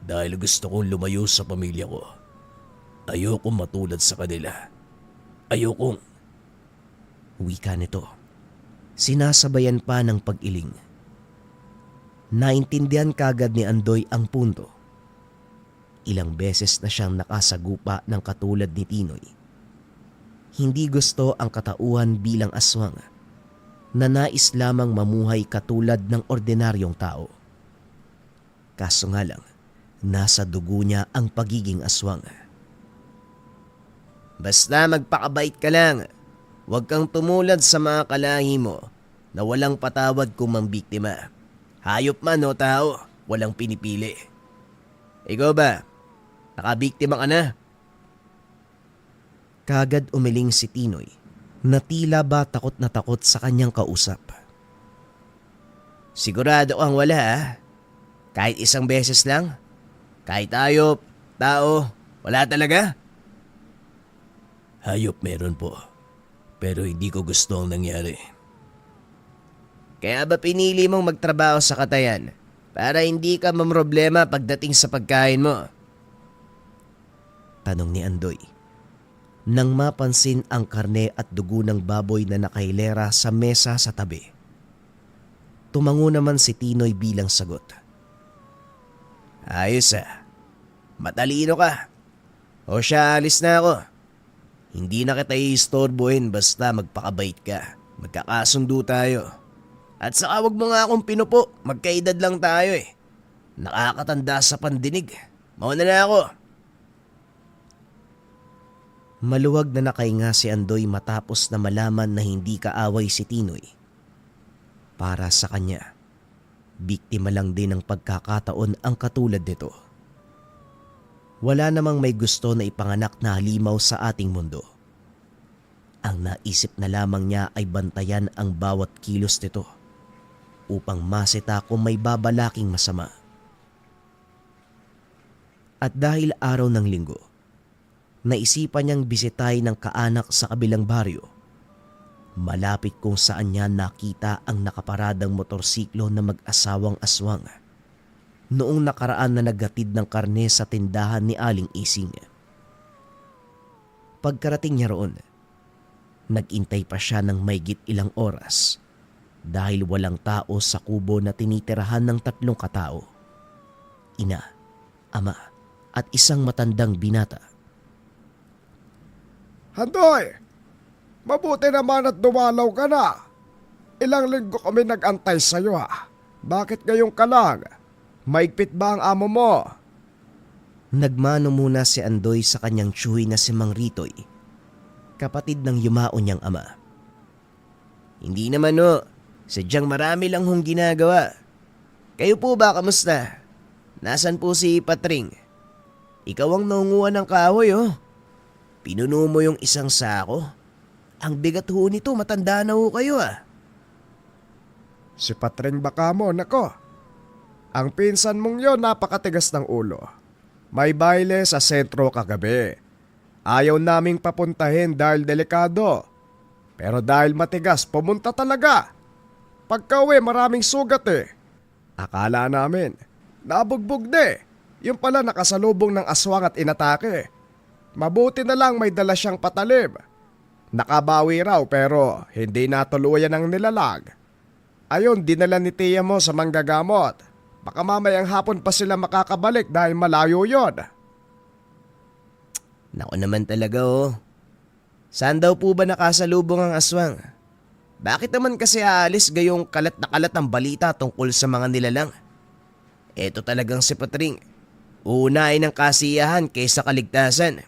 Speaker 1: dahil gusto kong lumayo sa pamilya ko. Ayokong matulad sa kanila. Ayokong... Wika nito. Sinasabayan pa ng pag-iling. Naintindihan kagad ni Andoy ang punto. Ilang beses na siyang nakasagupa ng katulad ni Tinoy. Hindi gusto ang katauhan bilang aswang na nais lamang mamuhay katulad ng ordinaryong tao. Kaso nga lang, nasa dugo niya ang pagiging aswang.
Speaker 2: Basta magpakabait ka lang. Huwag kang tumulad sa mga kalahi mo na walang patawad kung mambiktima. Hayop man o tao, walang pinipili. Ikaw ba? Nakabiktima ka na?
Speaker 1: Kagad umiling si Tinoy na tila ba takot na takot sa kanyang kausap.
Speaker 2: Sigurado kang wala Kahit isang beses lang? Kahit hayop, tao, wala talaga?
Speaker 1: Hayop meron po, pero hindi ko gusto ang nangyari.
Speaker 2: Kaya ba pinili mong magtrabaho sa katayan para hindi ka mamroblema pagdating sa pagkain mo?
Speaker 1: Tanong ni Andoy. Nang mapansin ang karne at dugo ng baboy na nakahilera sa mesa sa tabi. Tumango naman si Tinoy bilang sagot.
Speaker 2: Ayos matalino ka. O siya, alis na ako. Hindi na kita iistorbohin basta magpakabait ka. Magkakasundo tayo. At saka wag mo nga akong pinupo. Magkaedad lang tayo Nakakatanda sa pandinig. Mauna na ako.
Speaker 1: Maluwag na nakahinga si Andoy matapos na malaman na hindi kaaway si Tinoy. Para sa kanya, biktima lang din ng pagkakataon ang katulad nito. Wala namang may gusto na ipanganak na halimaw sa ating mundo. Ang naisip na lamang niya ay bantayan ang bawat kilos nito upang masita kung may babalaking masama. At dahil araw ng linggo, naisipan niyang bisitahin ng kaanak sa kabilang baryo, malapit kung saan niya nakita ang nakaparadang motorsiklo na mag-asawang aswang noong nakaraan na naghatid ng karne sa tindahan ni Aling Ising. Pagkarating niya roon, nag-intay pa siya ng maigit ilang oras dahil walang tao sa kubo na tinitirahan ng 3 katao. Ina, ama at isang matandang binata.
Speaker 4: Andoy, mabuti naman at dumalaw ka na. Ilang linggo kami nag-antay sa'yo Bakit ngayong ka lang? Maigpit ba ang amo mo?
Speaker 1: Nagmano muna si Andoy sa kanyang tsuhi na si Mang Ritoy, kapatid ng yumao niyang ama.
Speaker 2: Hindi naman sadyang marami lang hong ginagawa. Kayo po ba kamusta? Nasaan po si Patring? Ikaw ang naunguhan ng kahoy, oh. Pinuno mo yung isang sako. Ang bigat ho nito, matanda na ho kayo, ah.
Speaker 4: Si Patring baka mo, nako. Ang pinsan mong yon napakatigas ng ulo. May baile sa sentro kagabi. Ayaw naming papuntahin dahil delikado. Pero dahil matigas, pumunta talaga. Pagka-uwi, maraming sugat eh. Akala namin, nabugbog na eh. Yung pala nakasalubong ng aswang at inatake. Mabuti na lang may dala siyang patalim. Nakabawi raw pero hindi natuluyan ng nilalag. Ayun, dinala ni tiya mo sa manggagamot. Baka mamayang hapon pa sila makakabalik dahil malayo yon.
Speaker 2: Naku naman talaga, oh. Saan daw po ba nakasalubong ang aswang? Bakit naman kasi aalis gayong kalat na kalat ang balita tungkol sa mga nilalang? Eto talagang si Patring. Uunahin ang kasiyahan kaysa kaligtasan.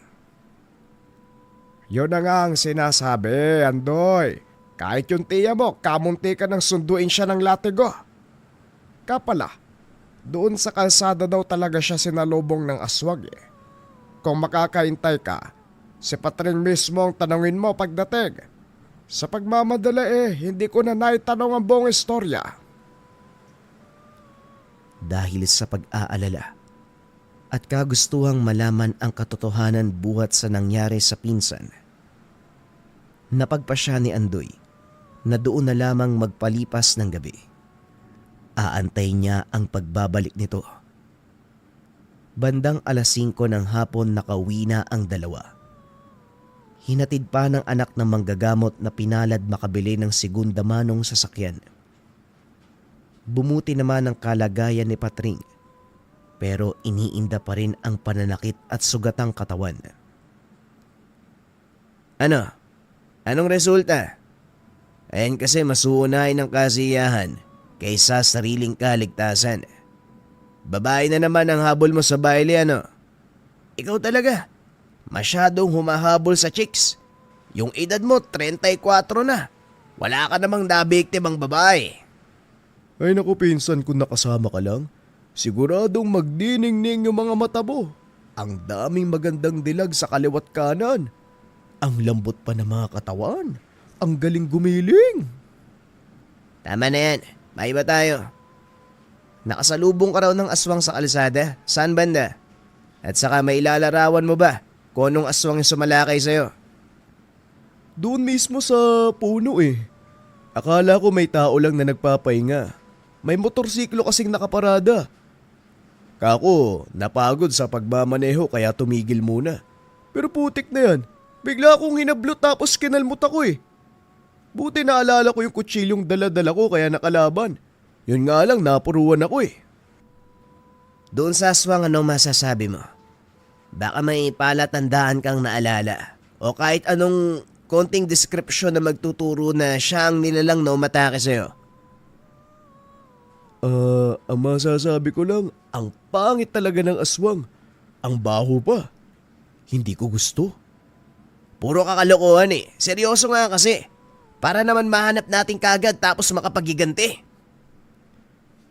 Speaker 4: Yun na nga ang sinasabi, Andoy. Kahit yung tiya mo, kamunti ka nang sunduin siya ng latigo. Kapala, doon sa kalsada daw talaga siya sinalubong ng aswang eh. Kung makakaintay ka, si Patring mismo ang tanungin mo pagdating. Sa pagmamadala hindi ko na naitanong ang buong istorya.
Speaker 1: Dahil sa pag-aalala at kagustuhang malaman ang katotohanan buhat sa nangyari sa pinsan, napagpasya ni Andoy na doon na lamang magpalipas ng gabi. Aantay niya ang pagbabalik nito. Bandang 5:00 ng hapon nakauwi na ang dalawa. Hinatid pa ng anak ng manggagamot na pinalad makabili ng segunda manong sasakyan. Bumuti naman ang kalagayan ni Patring, pero iniinda pa rin ang pananakit at sugatang katawan.
Speaker 2: Ano? Anong resulta? Ayan kasi masuunahin ng kasiyahan kaysa sariling kaligtasan. Babae na naman ang habol mo sa baile, ano? Ikaw talaga, masyadong humahabol sa chicks. Yung edad mo, 34 na. Wala ka namang nabiktimang babae.
Speaker 4: Ay naku pinsan, kung nakasama ka lang, siguradong magdiningning yung mga mata mo. Ang daming magandang dilag sa kaliwat kanan. Ang lambot pa ng mga katawan. Ang galing gumiling.
Speaker 2: Tama na yan, may iba tayo. Nakasalubong ka raw ng aswang sa kalsada. Saan banda? At saka may ilalarawan mo ba kung anong aswang yung sumalakay sa'yo?
Speaker 4: Doon mismo sa puno eh. Akala ko may tao lang na nagpapahinga. May motorsiklo kasing nakaparada. Kako, napagod sa pagmamaneho kaya tumigil muna. Pero putik na yan. Bigla akong hinablot tapos kinalmot ako eh. Buti naalala ko yung kutsilyong dala-dala ko kaya nakalaban. Yun nga lang, napuruan ako eh.
Speaker 2: Doon sa aswang, anong masasabi mo? Baka may palatandaan kang naalala o kahit anong konting description na magtuturo na siya ang nilalang na umatake sa'yo.
Speaker 4: Ang masasabi ko lang, ang pangit talaga ng aswang. Ang baho pa. Hindi ko gusto.
Speaker 2: Puro kakalokohan eh. Seryoso nga kasi. Para naman mahanap natin kagad tapos makapagiganti.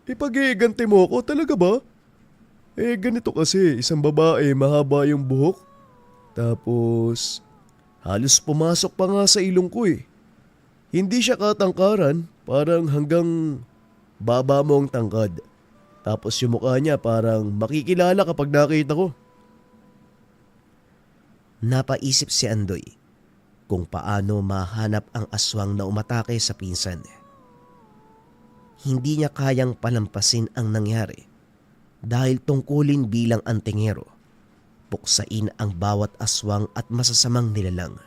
Speaker 4: Ipagiganti mo ako talaga ba? Ganito kasi, isang babae mahaba yung buhok. Tapos, halos pumasok pa nga sa ilong ko eh. Hindi siya katangkaran, parang hanggang baba mo ang tangkad. Tapos yung mukha niya parang makikilala kapag nakita ko.
Speaker 1: Napaisip si Andoy kung paano mahanap ang aswang na umatake sa pinsan. Hindi niya kayang palampasin ang nangyari dahil tungkulin bilang antingero, puksain ang bawat aswang at masasamang nilalang.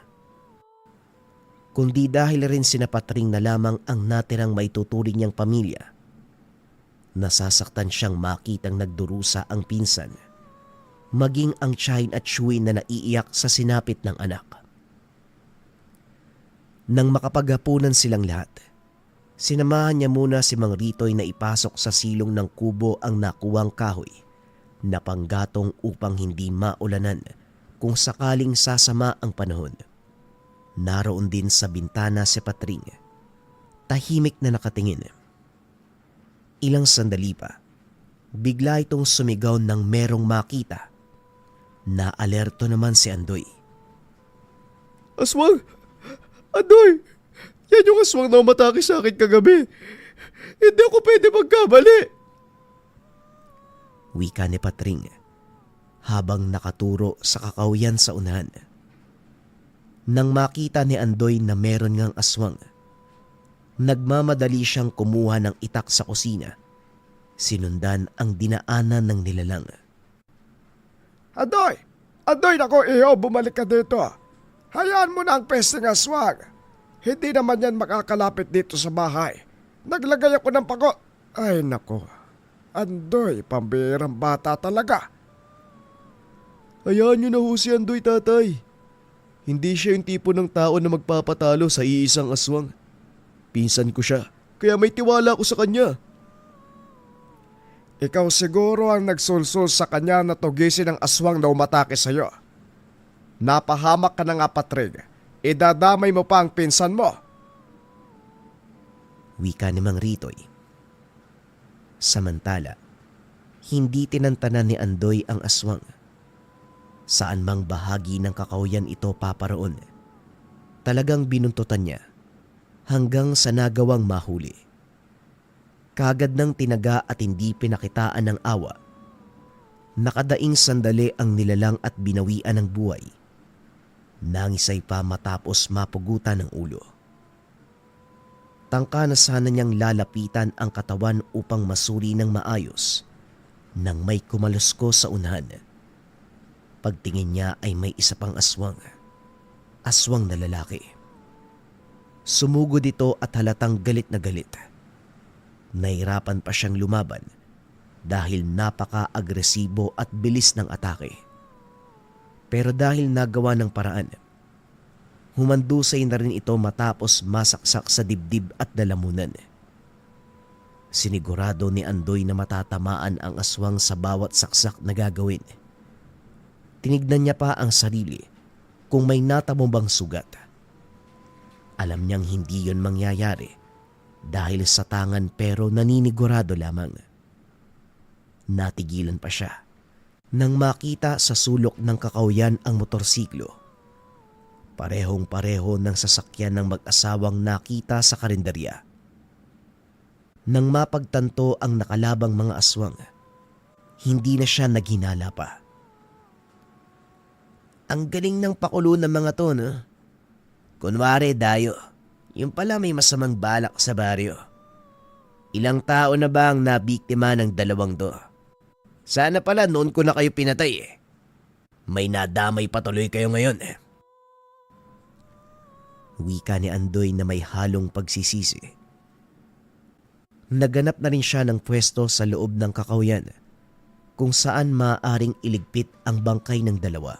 Speaker 1: Kundi dahil rin sina Patring na lamang ang natirang maituturing niyang pamilya. Nasasaktan siyang makitang nagdurusa ang pinsan, maging ang tiyahin at Shuin na naiiyak sa sinapit ng anak. Nang makapaghapunan silang lahat, sinamahan niya muna si Mang Ritoy na ipasok sa silong ng kubo ang nakuwang kahoy na panggatong upang hindi maulanan kung sakaling sasama ang panahon. Naroon din sa bintana si Patring, tahimik na nakatingin. Ilang sandali pa, Bigla itong sumigaw ng merong makita. Na alerto naman si Andoy.
Speaker 4: Aswang! Andoy! Yan yung aswang na umatake sa akin kagabi. Hindi ako pwede magkamali.
Speaker 1: Wika ni Patring habang nakaturo sa kakawiyan sa unahan. Nang makita ni Andoy na meron ngang aswang, nagmamadali siyang kumuha ng itak sa kusina. Sinundan ang dinaanan ng nilalang.
Speaker 4: Andoy! Andoy, nako iyo, bumalik ka dito. Hayaan mo na ang pesting aswang. Hindi naman yan makakalapit dito sa bahay. Naglagay ako ng pako. Ay nako, Andoy, pambirang bata talaga.
Speaker 2: Hayaan niyo na ho si Andoy, tatay. Hindi siya yung tipo ng tao na magpapatalo sa iisang aswang. Pinsan ko siya, kaya may tiwala ko sa kanya.
Speaker 4: Ikaw siguro ang nagsulsul sa kanya na tugisin ang aswang na umatake sa'yo. Napahamak ka na nga, Patrig. Idadamay mo pa ang pinsan mo.
Speaker 1: Wika ni Mang Ritoy. Samantala, hindi tinantanan ni Andoy ang aswang. Saan mang bahagi ng kakahuyan ito paparoon, talagang binuntutan niya hanggang sa nagawang mahuli. Kagad ng tinaga at hindi pinakitaan ng awa. Nakadaing sandali ang nilalang at binawian ng buhay. Nangisay pa matapos mapugutan ng ulo. Tangka na sana niyang lalapitan ang katawan upang masuri ng maayos nang may kumalusko sa unahan. Pagtingin niya ay may isa pang aswang. Aswang na lalaki. Sumugod ito at halatang galit na galit. Nahirapan pa siyang lumaban dahil napaka-agresibo at bilis ng atake. Pero dahil nagawa ng paraan, humandusay na rin ito matapos masaksak sa dibdib at lalamunan. Sinigurado ni Andoy na matatamaan ang aswang sa bawat saksak na gagawin. Tinignan niya pa ang sarili kung may natamo bang sugat. Alam niyang hindi yon mangyayari dahil sa tangan pero naninigurado lamang. Natigilan pa siya nang makita sa sulok ng kakahuyan ang motorsiklo. Parehong-pareho ng sasakyan ng mag-asawang nakita sa karinderya. Nang mapagtanto ang nakalabang mga aswang, hindi na siya naghinala pa. Ang galing ng pakulo ng mga to, no? Kunwari, dayo. Yung pala may masamang balak sa baryo. Ilang tao na ba ang nabiktima ng dalawang to? Sana pala noon ko na kayo pinatay eh. May nadamay patuloy kayo ngayon eh. Wika ni Andoy na may halong pagsisisi. Naganap na rin siya ng pwesto sa loob ng kakahuyan kung saan maaaring iligpit ang bangkay ng dalawa.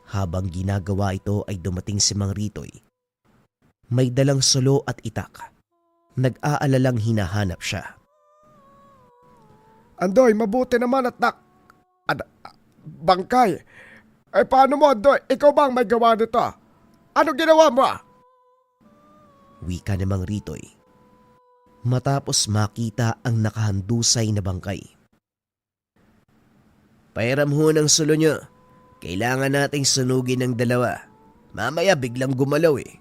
Speaker 1: Habang ginagawa ito ay dumating si Mang Ritoy. May dalang sulo at itak. Nag-aalalang hinahanap siya.
Speaker 4: Andoy, mabuti naman at bangkay. Eh paano mo, Andoy? Ikaw bang may gawa nito? Ano ginawa mo?
Speaker 1: Wika ni Mang Ritoy. Matapos makita ang nakahandusay na bangkay. Pairam ho ng sulo nyo. Kailangan nating sunugin ng dalawa. Mamaya biglang gumalaw eh.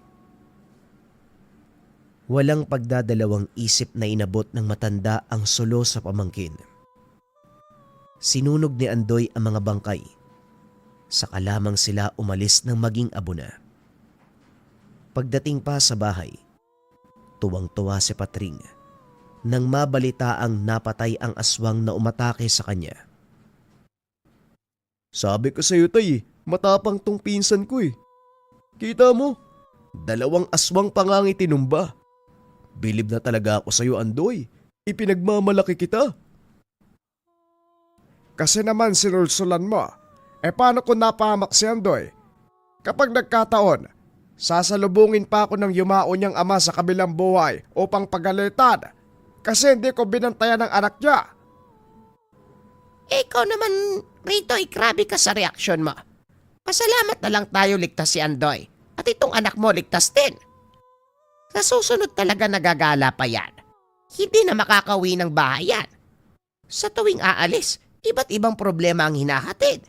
Speaker 1: Walang pagdadalawang isip na inabot ng matanda ang sulo sa pamangkin. Sinunog ni Andoy ang mga bangkay. Saka lamang sila umalis ng maging abuna. Pagdating pa sa bahay, tuwang-tuwa si Patring nang mabalitaang napatay ang aswang na umatake sa kanya.
Speaker 2: Sabi ko sa'yo, tay, matapang tong pinsan ko eh. Kita mo, 2 aswang pa nga ang itinumba. Bilib na talaga ako sa'yo, Andoy. Ipinagmamalaki kita.
Speaker 4: Kasi naman sinulsulan mo. Eh paano kung napahamak si Andoy? Kapag nagkataon, sasalubungin pa ako ng yumao niyang ama sa kabilang buhay upang pagalitan kasi hindi ko binantayan ang anak niya.
Speaker 3: Ikaw naman, Ritoy, grabe ka sa reaksyon mo. Pasalamat na lang tayo ligtas si Andoy at itong anak mo ligtas din. Sa susunod talaga nagagala pa yan. Hindi na makakauwi ng bahay yan. Sa tuwing aalis, iba't ibang problema ang hinahatid.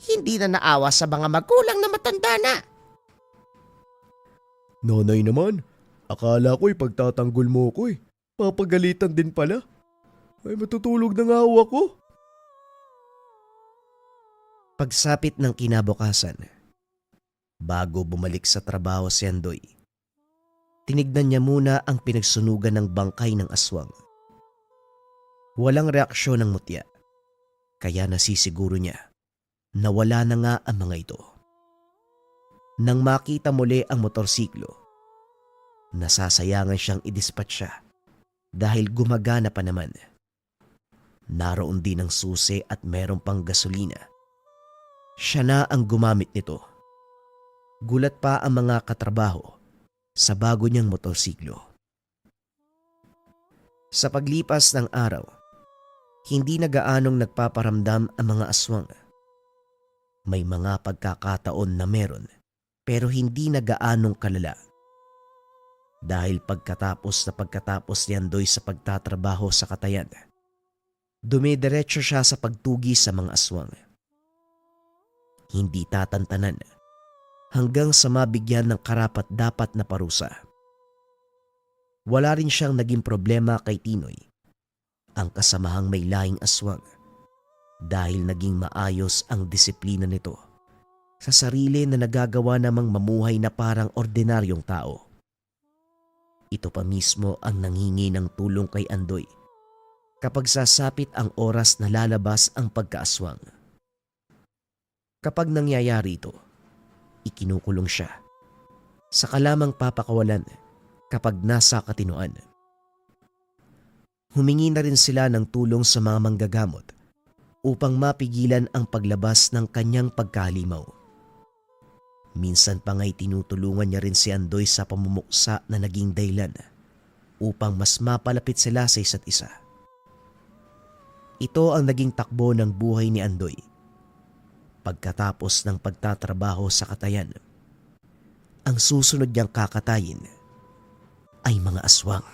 Speaker 3: Hindi na naawa sa mga magulang na matanda na.
Speaker 4: Nanay naman, akala ko'y pagtatanggol mo ko'y. Papagalitan din pala. Ay matutulog na nga ako.
Speaker 1: Pagsapit ng kinabukasan, bago bumalik sa trabaho si Andoy, tinignan niya muna ang pinagsunugan ng bangkay ng aswang. Walang reaksyon ng mutya, kaya nasisiguro niya na wala na nga ang mga ito. Nang makita muli ang motorsiklo, nasasayangan siyang idispatcha dahil gumagana pa naman. Naroon din ang susi at meron pang gasolina. Siya na ang gumamit nito. Gulat pa ang mga katrabaho sa bago niyang motorsiklo. Sa paglipas ng araw, hindi na gaanong nagpaparamdam ang mga aswang. May mga pagkakataon na meron pero hindi na gaanong kalala. Dahil pagkatapos ni Andoy sa pagtatrabaho sa Katayan, dumidiretso siya sa pagtugi sa mga aswang. Hindi tatantanan hanggang sa mabigyan ng karapat-dapat na parusa. Wala rin siyang naging problema kay Tinoy, ang kasamahang may lahing aswang, dahil naging maayos ang disiplina nito sa sarili na nagagawa namang mamuhay na parang ordinaryong tao. Ito pa mismo ang nanghingi ng tulong kay Andoy kapag sasapit ang oras na lalabas ang pagkaaswang. Kapag nangyayari ito, ikinukulong siya. Saka lamang papakawalan kapag nasa katinoan. Humingi na rin sila ng tulong sa mga manggagamot upang mapigilan ang paglabas ng kanyang pagkahalimaw. Minsan pa nga'y tinutulungan niya rin si Andoy sa pamumuksa na naging dahilan upang mas mapalapit sila sa isa't isa. Ito ang naging takbo ng buhay ni Andoy. Pagkatapos ng pagtatrabaho sa Katayan, ang susunod niyang kakatayin ay mga aswang.